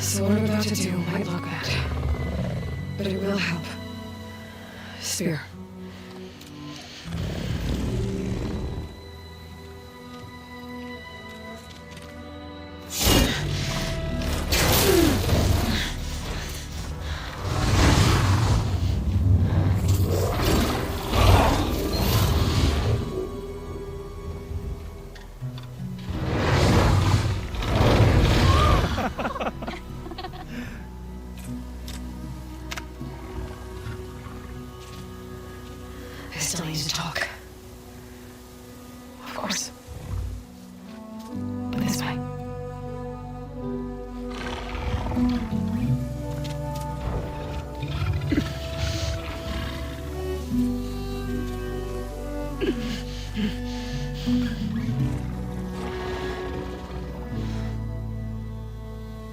So what I'm about to do might look bad, but it will help. Spear. I still need to talk. Of course. But this way.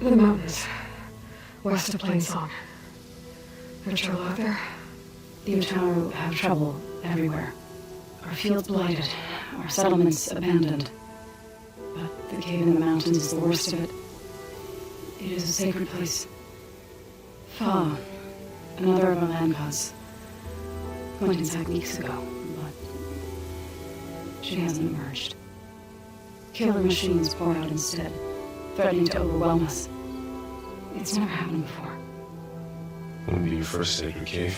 The mountains, west of Plain Song. There's trouble out there. The Utaru have trouble everywhere. Our fields blighted, our settlements abandoned. But the cave in the mountains is the worst of it. It is a sacred place. Fa, another of our land gods, went inside weeks ago, but she hasn't emerged. Killer machines pour out instead, threatening to overwhelm us. It's never happened before. Wouldn't be your first sacred cave.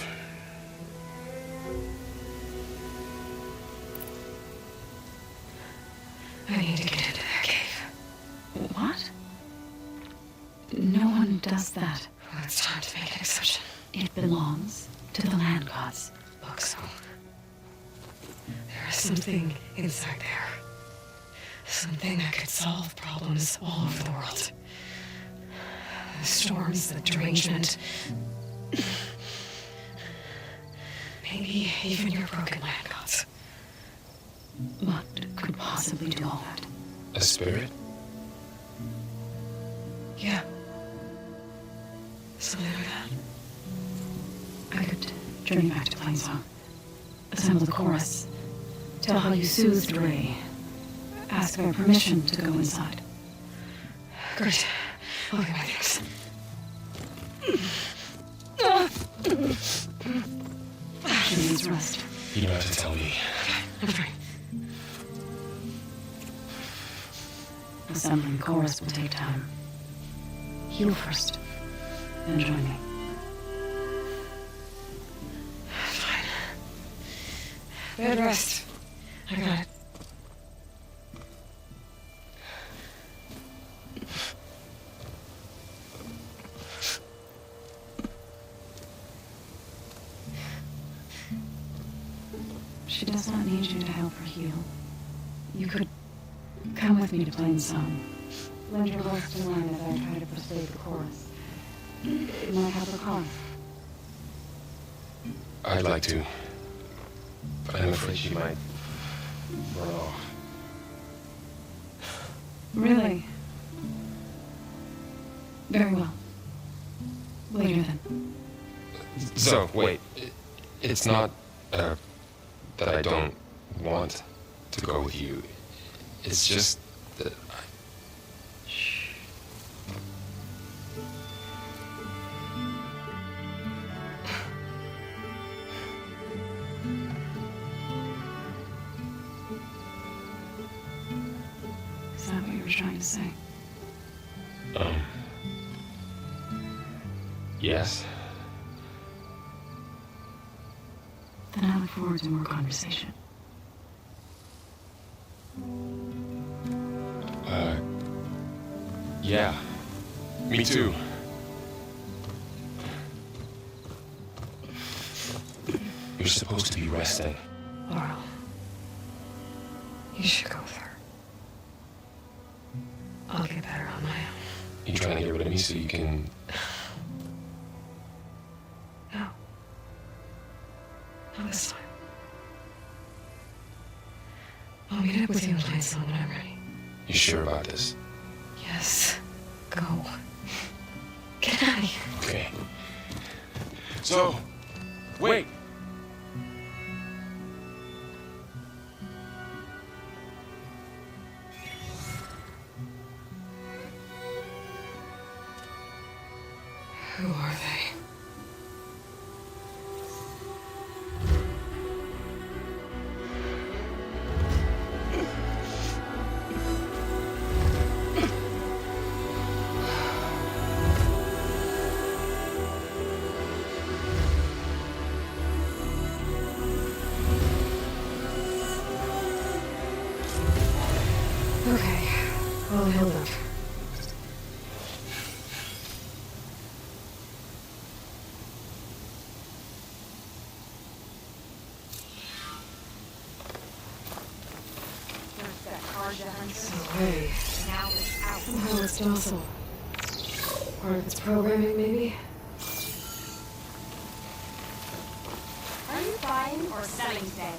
I need to get into that cave. that? Well, it's time to make an exception. It belongs to the land gods. Look, so there is something inside there. Something that could solve problems all over the world. The storms, the derangement. Maybe even your broken land gods. What could possibly do all that? A spirit? Yeah. Something like that. I could journey back to Plainsong, assemble the chorus, tell how you soothed Ray, ask their permission to go inside. Great. I'll get my things. She needs rest. You don't have to tell me. I'm fine. Assembling chorus will take time. Heal first, then join me. Fine. Bed rest. I got it. She does not need you to help her heal. You could come with me to Plainsong. Lend your voice to mine as I try to persuade the chorus. It might help her cause. I'd like to. But I'm afraid she might run off. Really? Very well. Later then. So, wait. It's not that I don't want to go with you. It's just that Is that what you were trying to say? Yes. Then I look forward to more conversation. Yeah. Me too. You're supposed to be resting. Laurel. You should go with her. I'll get better on my own. You trying to get rid of me so you can... No. Not this time. I'll meet up with you in Plainsong when I'm ready. You sure about this? Yes. Go. Get out of here. Okay. So, wait. Who are they? Okay, well, hold up. So, hey. Somehow it's docile. Part of its programming, maybe? Are you buying or selling today?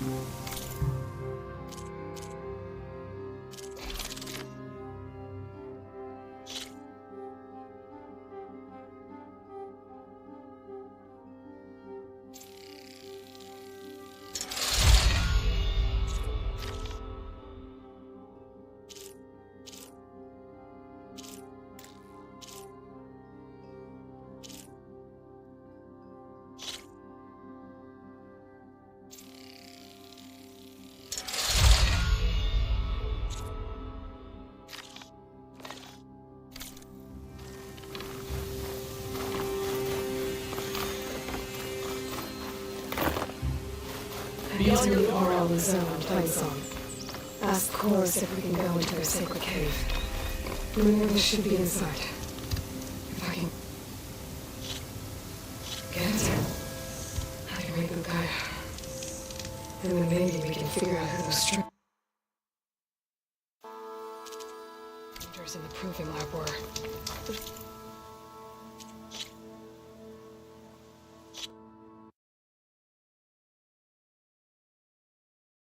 I'm using the aura on the zone I'm playing song. Ask Chorus if we can go into their sacred cave. Remember, this should be inside. If I can get it, I can reboot Gaia. And then maybe we can figure out who those